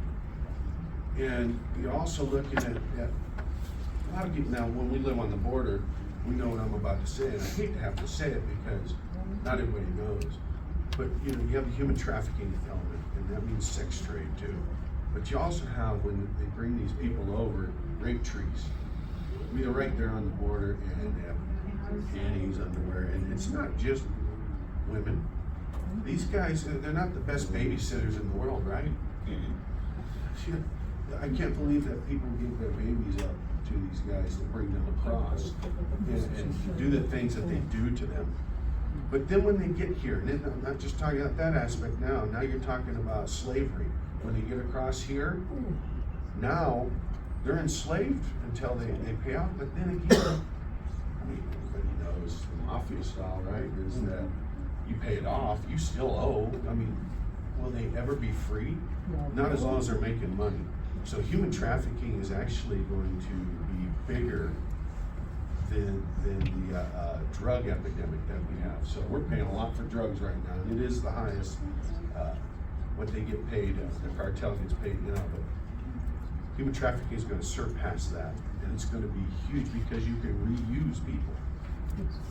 Speaker 7: and you're also looking at a lot of people now. When we live on the border, we know what I'm about to say, and I hate to have to say it because not everybody knows. But you know, you have the human trafficking element, and that means sex trade too. But you also have, when they bring these people over, rape trees. I mean, they're right there on the border, and they have panties, underwear, and it's not just women. These guys, they're not the best babysitters in the world, right? I can't believe that people give their babies up to these guys to bring them across and do the things that they do to them. But then when they get here, and I'm not just talking about that aspect now you're talking about slavery. When they get across here, now they're enslaved until they pay off. But then again, I mean, everybody knows the mafia style, right? Is that you pay it off, you still owe. I mean, will they ever be free? Not as long as they're making money. So human trafficking is actually going to be bigger than the drug epidemic that we have. So we're paying a lot for drugs right now, and it is the highest what they get paid. The cartel gets paid now, but human trafficking is going to surpass that, and it's going to be huge because you can reuse people.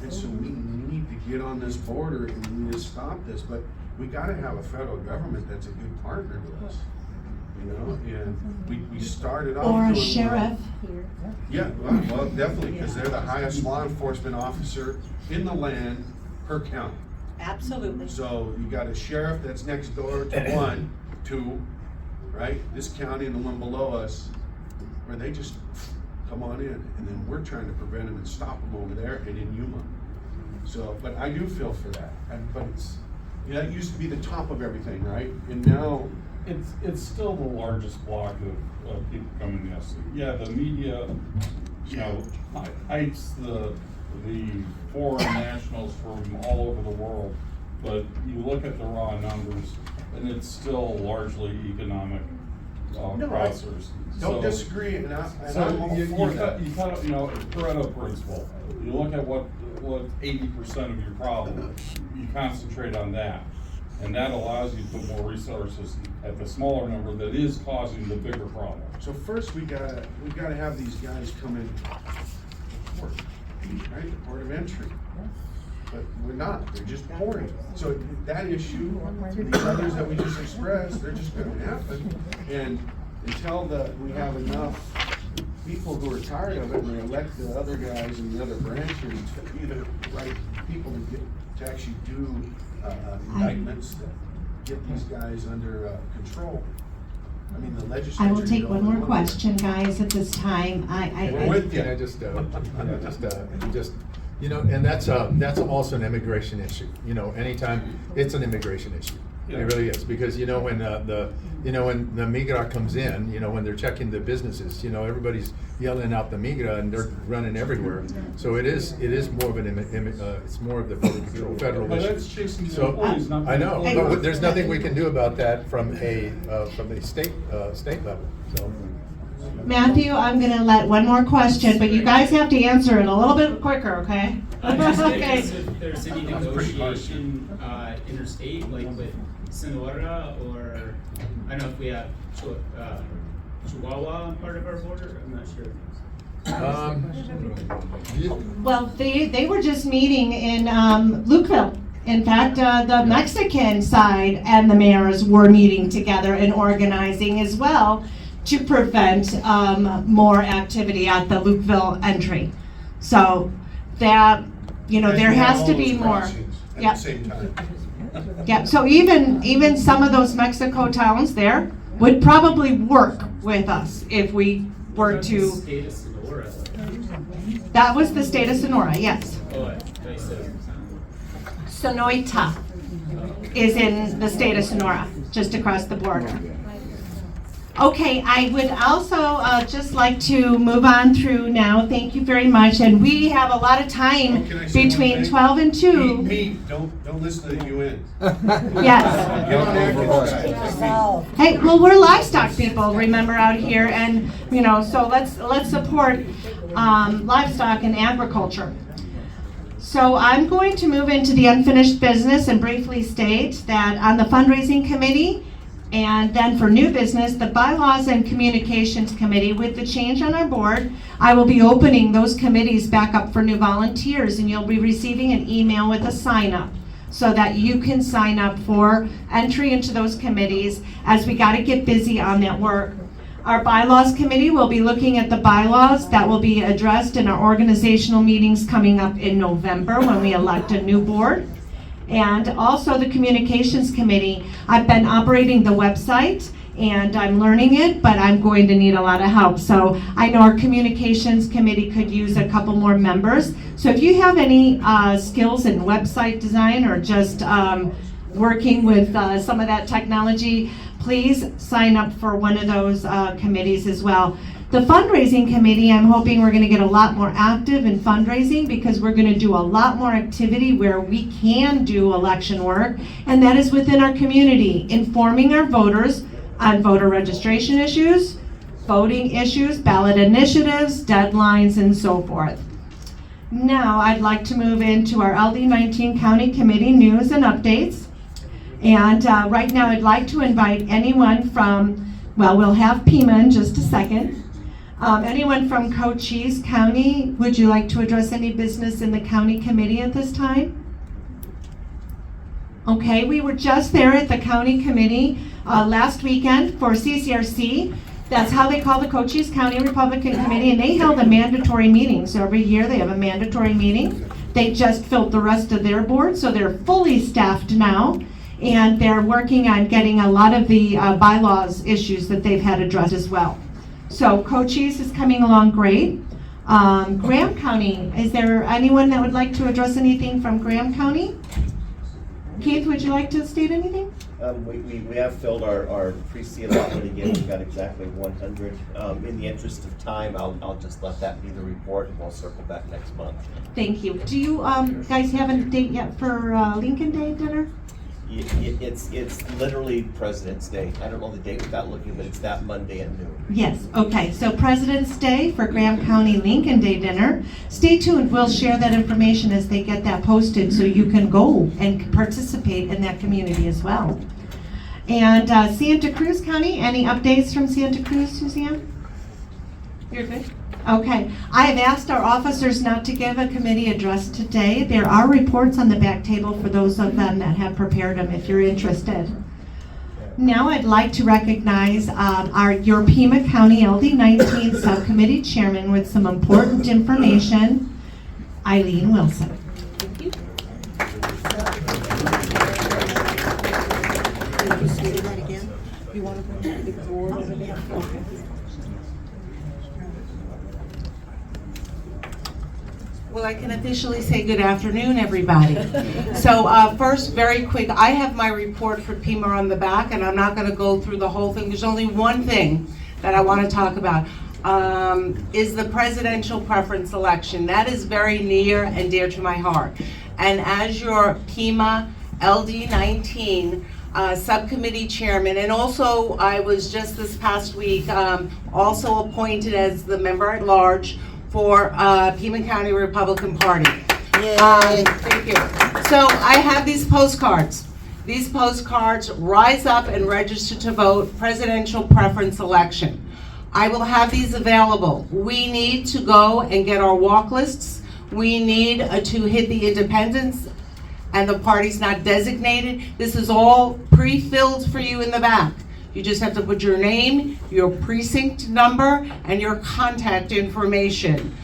Speaker 7: And so we need to get on this border and we need to stop this, but we got to have a federal government that's a good partner to us. You know, and we started off
Speaker 1: Or a
Speaker 7: doing
Speaker 1: sheriff.
Speaker 7: Yeah, well, definitely, because they're the highest law enforcement officer in the land per county.
Speaker 1: Absolutely.
Speaker 7: So you got a sheriff that's next door to 2, right? This county and the one below us, where they just come on in, and then we're trying to prevent them and stop them over there and in Yuma. So, but I do feel for that. But it's, yeah, it used to be the top of everything, right? And now
Speaker 14: it's still the largest block of people coming to us. Yeah, the media, you know, hypes the foreign nationals from all over the world, but you look at the raw numbers, and it's still largely economic crossers.
Speaker 7: Don't disagree, and I'm all
Speaker 14: you
Speaker 7: for that.
Speaker 14: cut, you know, Pareto principle. You look at what 80% of your problem, you concentrate on that. And that allows you to put more resources at the smaller number that is causing the bigger problem.
Speaker 7: So first we gotta have these guys come in port, right? The port of entry. But we're not, they're just pouring. So that issue, these others that we just expressed, they're just gonna happen. And until we have enough people who are tired of it and they elect the other guys in the other branches to be the right people to actually do indictments that get these guys under control. I mean, the legislature.
Speaker 1: I will take one more question, guys, at this time.
Speaker 2: We're with you. You know, and that's also an immigration issue. You know, anytime it's an immigration issue, it really is, because you know when the migra comes in, you know, when they're checking the businesses, you know, everybody's yelling out the migra and they're running everywhere. So it is more of it's more of the federal issue.
Speaker 14: That's chasing the
Speaker 2: So
Speaker 14: employees, not the
Speaker 2: I know,
Speaker 14: employees.
Speaker 2: but there's nothing we can do about that from a state level. So.
Speaker 1: Matthew, I'm gonna let one more question, but you guys have to answer it a little bit quicker, okay?
Speaker 18: Just
Speaker 1: Okay.
Speaker 18: if there's any negotiation interstate, like with Sonora, or I don't know if we have Chihuahua part of our border. I'm not sure.
Speaker 1: Well, they were just meeting in Lukeville. In fact, the Mexican side and the mayors were meeting together and organizing as well to prevent more activity at the Lukeville entry. So that, there has to be more.
Speaker 7: At
Speaker 1: Yep.
Speaker 7: the same time.
Speaker 1: Yeah, so even some of those Mexico towns there would probably work with us if we were to.
Speaker 18: State of Sonora.
Speaker 1: That was the state of Sonora, yes.
Speaker 18: Oh, I said.
Speaker 1: Sonoita is in the state of Sonora, just across the border. Okay, I would also just like to move on through now. Thank you very much. And we have a lot of time
Speaker 7: Can I say one
Speaker 1: between
Speaker 7: thing?
Speaker 1: 12 and 2.
Speaker 7: Me, don't listen to the UN.
Speaker 1: Yes.
Speaker 7: Get on average.
Speaker 1: Hey, well, we're livestock people, remember, out here, and so let's support livestock and agriculture. So I'm going to move into the unfinished business and briefly state that on the fundraising committee, and then for new business, the bylaws and communications committee, with the change on our board, I will be opening those committees back up for new volunteers, and you'll be receiving an email with a sign up so that you can sign up for entry into those committees, as we got to get busy on that work. Our bylaws committee will be looking at the bylaws that will be addressed in our organizational meetings coming up in November when we elect a new board. And also the communications committee. I've been operating the website and I'm learning it, but I'm going to need a lot of help. So I know our communications committee could use a couple more members. So if you have any skills in website design or just working with some of that technology, please sign up for one of those committees as well. The fundraising committee, I'm hoping we're going to get a lot more active in fundraising, because we're going to do a lot more activity where we can do election work, and that is within our community, informing our voters on voter registration issues, voting issues, ballot initiatives, deadlines, and so forth. Now I'd like to move into our LD19 County Committee news and updates. And right now I'd like to invite anyone from, well, we'll have Pima in just a second. Anyone from Cochise County, would you like to address any business in the county committee at this time? Okay, we were just there at the county committee last weekend for CCRC. That's how they call the Cochise County Republican Committee, and they held a mandatory meeting. So every year they have a mandatory meeting. They just filled the rest of their board, so they're fully staffed now. And they're working on getting a lot of the bylaws issues that they've had addressed as well. So Cochise is coming along great. Graham County, is there anyone that would like to address anything from Graham County? Keith, would you like to state anything?
Speaker 19: We have filled our pre-seed allotment again. We've got exactly 100. In the interest of time, I'll just let that be the report, and we'll circle back next month.
Speaker 1: Thank you. Do you guys have a date yet for Lincoln Day dinner?
Speaker 19: It's literally President's Day. I don't know the date without looking, but it's that Monday at noon.
Speaker 1: Yes, okay, so President's Day for Graham County Lincoln Day dinner. Stay tuned, we'll share that information as they get that posted, so you can go and participate in that community as well. And Santa Cruz County, any updates from Santa Cruz, Suzanne? You're good? Okay, I have asked our officers not to give a committee address today. There are reports on the back table for those of them that have prepared them, if you're interested. Now I'd like to recognize your Pima County LD19 Subcommittee Chairman with some important information, Eileen Wilson.
Speaker 3: Thank you. Say that again? You want to bring the board over there? Okay.
Speaker 17: Well, I can officially say good afternoon, everybody. So first, very quick, I have my report for Pima on the back, and I'm not going to go through the whole thing. There's only one thing that I want to talk about, is the presidential preference election. That is very near and dear to my heart. And as your Pima LD19 subcommittee chairman, and also I was just this past week also appointed as the member at large for Pima County Republican Party. Thank you. So I have these postcards. These postcards, Rise Up and Register to Vote Presidential Preference Election. I will have these available. We need to go and get our walk lists. We need to hit the independents and the parties not designated. This is all pre-filled for you in the back. You just have to put your name, your precinct number, and your contact information.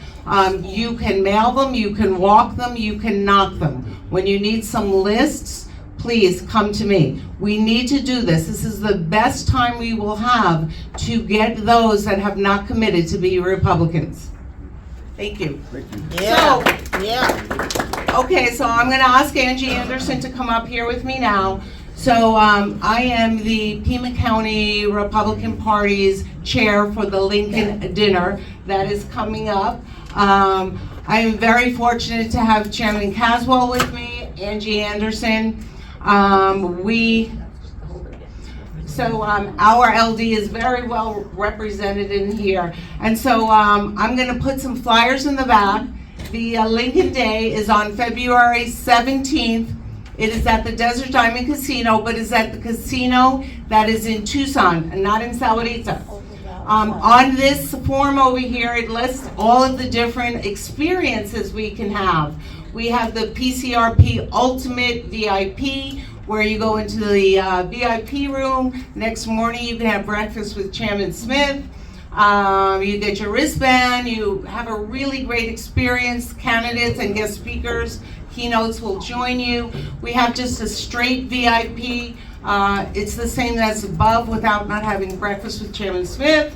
Speaker 17: You can mail them, you can walk them, you can knock them. When you need some lists, please come to me. We need to do this. This is the best time we will have to get those that have not committed to be Republicans. Thank you. Okay, so I'm going to ask Angie Anderson to come up here with me now. So I am the Pima County Republican Party's chair for the Lincoln Dinner that is coming up. I am very fortunate to have Chairman Caswell with me, Angie Anderson. Our LD is very well represented in here. And so I'm going to put some flyers in the back. The Lincoln Day is on February 17th. It is at the Desert Diamond Casino, but it's at the casino that is in Tucson and not in Sahuarita. On this form over here, it lists all of the different experiences we can have. We have the PCRP Ultimate VIP, where you go into the VIP room. Next morning, you can have breakfast with Chairman Smith. You get your wristband. You have a really great experience. Candidates and guest speakers, keynotes will join you. We have just a straight VIP. It's the same as above without not having breakfast with Chairman Smith.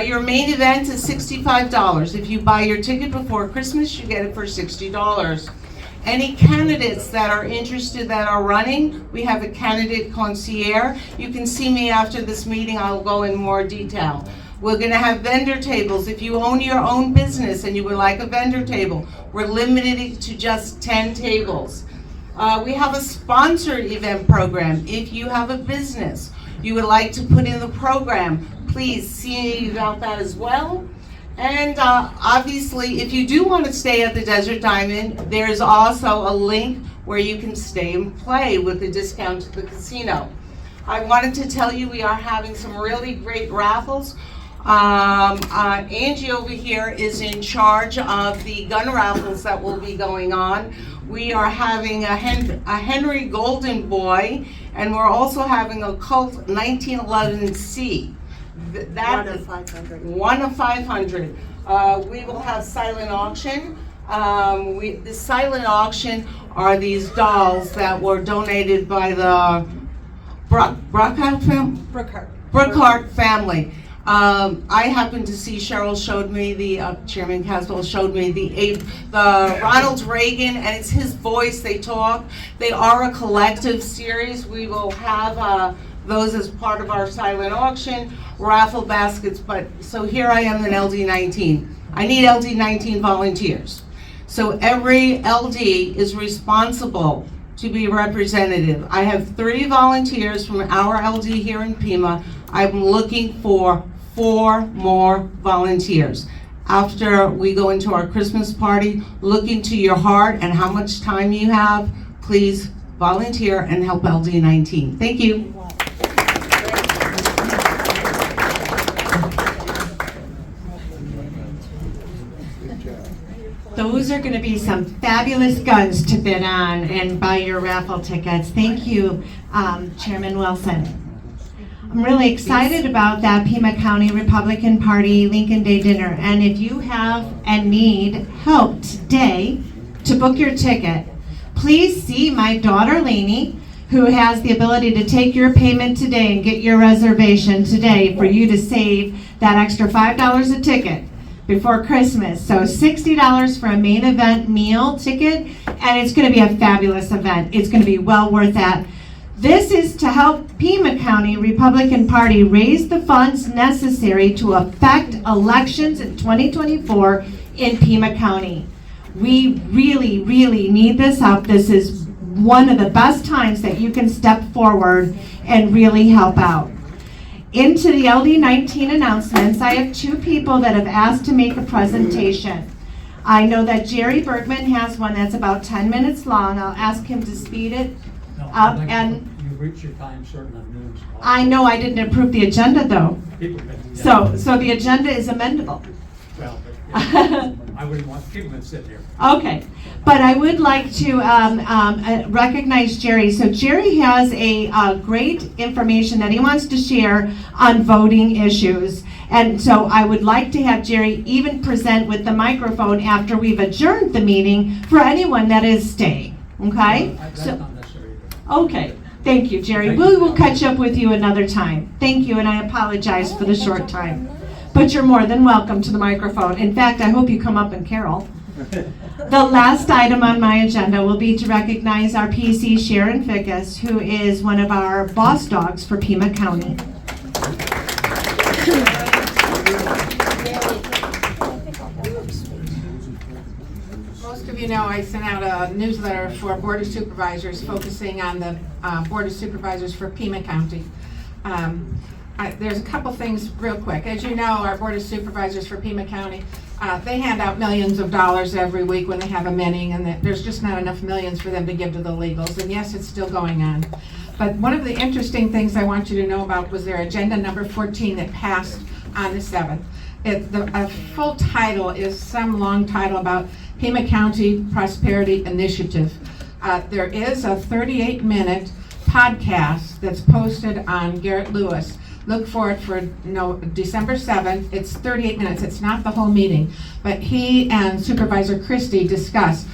Speaker 17: Your main event is $65. If you buy your ticket before Christmas, you get it for $60. Any candidates that are interested that are running, we have a candidate concierge. You can see me after this meeting. I'll go in more detail. We're going to have vendor tables. If you own your own business and you would like a vendor table, we're limited it to just 10 tables. We have a sponsored event program. If you have a business you would like to put in the program, please see about that as well. And obviously, if you do want to stay at the Desert Diamond, there is also a link where you can stay and play with a discount to the casino. I wanted to tell you we are having some really great raffles. Angie over here is in charge of the gun raffles that will be going on. We are having a Henry Golden Boy, and we're also having a Colt 1911C. That one of 500. One of 500. We will have silent auction. The silent auction are these dolls that were donated by the Brookhart family. I happened to see, Cheryl showed me Chairman Caswell showed me the Ronald Reagan, and it's his voice, they talk. They are a collective series. We will have those as part of our silent auction, raffle baskets, so here I am in LD19. I need LD19 volunteers. So every LD is responsible to be representative. I have 30 volunteers from our LD here in Pima. I'm looking for 4 more volunteers. After we go into our Christmas party, look into your heart and how much time you have. Please volunteer and help LD19. Thank you.
Speaker 20: Those are going to be some fabulous guns to bid on and buy your raffle tickets. Thank you, Chairman Wilson. I'm really excited about that Pima County Republican Party Lincoln Day dinner. And if you have and need help today to book your ticket, please see my daughter Lainey, who has the ability to take your payment today and get your reservation today for you to save that extra $5 a ticket before Christmas. So $60 for a main event meal ticket, and it's going to be a fabulous event. It's going to be well worth that. This is to help Pima County Republican Party raise the funds necessary to affect elections in 2024 in Pima County. We really, really need this help. This is one of the best times that you can step forward and really help out. Into the LD19 announcements, I have 2 people that have asked to make a presentation. I know that Jerry Bergman has one that's about 10 minutes long. I'll ask him to speed it up. And
Speaker 21: you've reached your time certain of noon.
Speaker 20: I know I didn't approve the agenda though.
Speaker 21: People can do that.
Speaker 20: So the agenda is amendable.
Speaker 21: Well, I I wouldn't want people to sit here.
Speaker 20: Okay, but I would like to recognize Jerry. So Jerry has a great information that he wants to share on voting issues. And so I would like to have Jerry even present with the microphone after we've adjourned the meeting for anyone that is staying, okay?
Speaker 21: That's
Speaker 20: So,
Speaker 21: not necessary.
Speaker 20: okay, thank you, Jerry.
Speaker 21: Thank
Speaker 20: We
Speaker 21: you.
Speaker 20: will catch up with you another time. Thank you, and I apologize for the short time. But you're more than welcome to the microphone. In fact, I hope you come up and carol. The last item on my agenda will be to recognize our PC, Sharon Fickus, who is one of our boss dogs for Pima County.
Speaker 6: Most of you know I sent out a newsletter for Board of Supervisors focusing on the Board of Supervisors for Pima County. There's a couple things real quick. As you know, our Board of Supervisors for Pima County, they hand out millions of dollars every week when they have a meeting, and there's just not enough millions for them to give to the legals. And yes, it's still going on. But one of the interesting things I want you to know about was their agenda number 14 that passed on the 7th. A full title is some long title about Pima County Prosperity Initiative. There is a 38-minute podcast that's posted on Garrett Lewis. Look for it for December 7th. It's 38 minutes. It's not the whole meeting. But he and Supervisor Christie discuss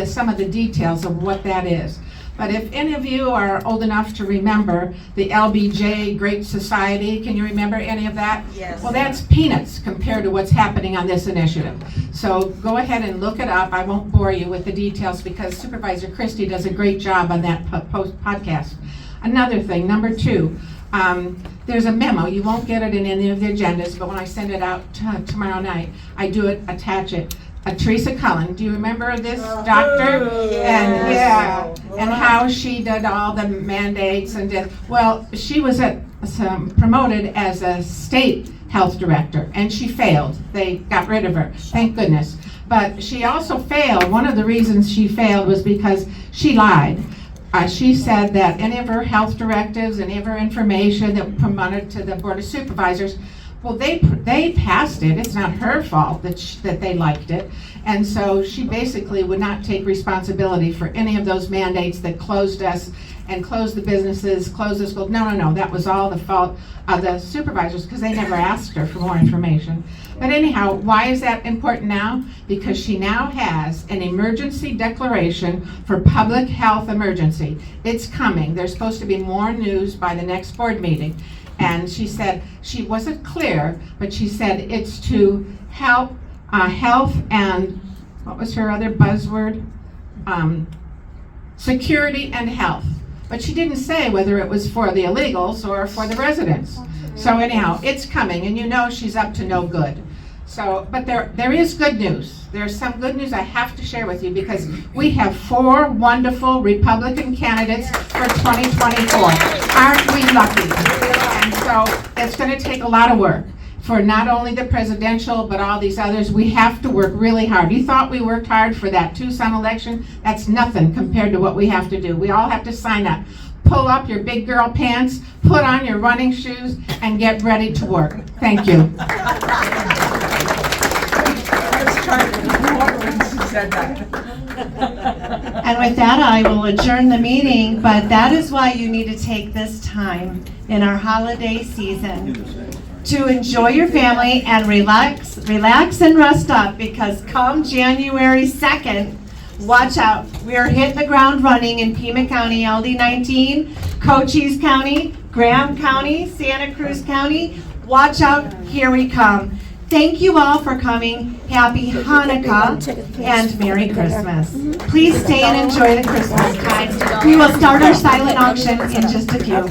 Speaker 6: some of the details of what that is. But if any of you are old enough to remember the LBJ Great Society, can you remember any of that?
Speaker 3: Yes.
Speaker 6: Well, that's peanuts compared to what's happening on this initiative. So go ahead and look it up. I won't bore you with the details because Supervisor Christie does a great job on that podcast. Another thing, number 2, there's a memo. You won't get it in any of the agendas, but when I send it out tomorrow night, I do attach it. Teresa Cullen, do you remember this doctor?
Speaker 3: Yes.
Speaker 6: And how she did all the mandates and well, she was promoted as a state health director, and she failed. They got rid of her, thank goodness. But she also failed. One of the reasons she failed was because she lied. She said that any of her health directives, any of her information that was promoted to the Board of Supervisors, well, they passed it. It's not her fault that they liked it. And so she basically would not take responsibility for any of those mandates that closed us and closed the businesses, closed the schools. No, that was all the fault of the supervisors because they never asked her for more information. But anyhow, why is that important now? Because she now has an emergency declaration for public health emergency. It's coming. There's supposed to be more news by the next board meeting. And she said, she wasn't clear, but she said it's to help health and, what was her other buzzword? Security and health. But she didn't say whether it was for the illegals or for the residents. So anyhow, it's coming, and you know she's up to no good. So, but there is good news. There's some good news I have to share with you because we have 4 wonderful Republican candidates for 2024. Aren't we lucky? And so it's going to take a lot of work for not only the presidential, but all these others. We have to work really hard. You thought we worked hard for that Tucson election? That's nothing compared to what we have to do. We all have to sign up. Pull up your big girl pants, put on your running shoes, and get ready to work. Thank you.
Speaker 20: And with that, I will adjourn the meeting, but that is why you need to take this time in our holiday season to enjoy your family and relax and rest up, because come January 2nd, watch out. We are hitting the ground running in Pima County, LD19, Cochise County, Graham County, Santa Cruz County. Watch out, here we come. Thank you all for coming. Happy Hanukkah and Merry Christmas. Please stay and enjoy the Christmas time. We will start our silent auction in just a few.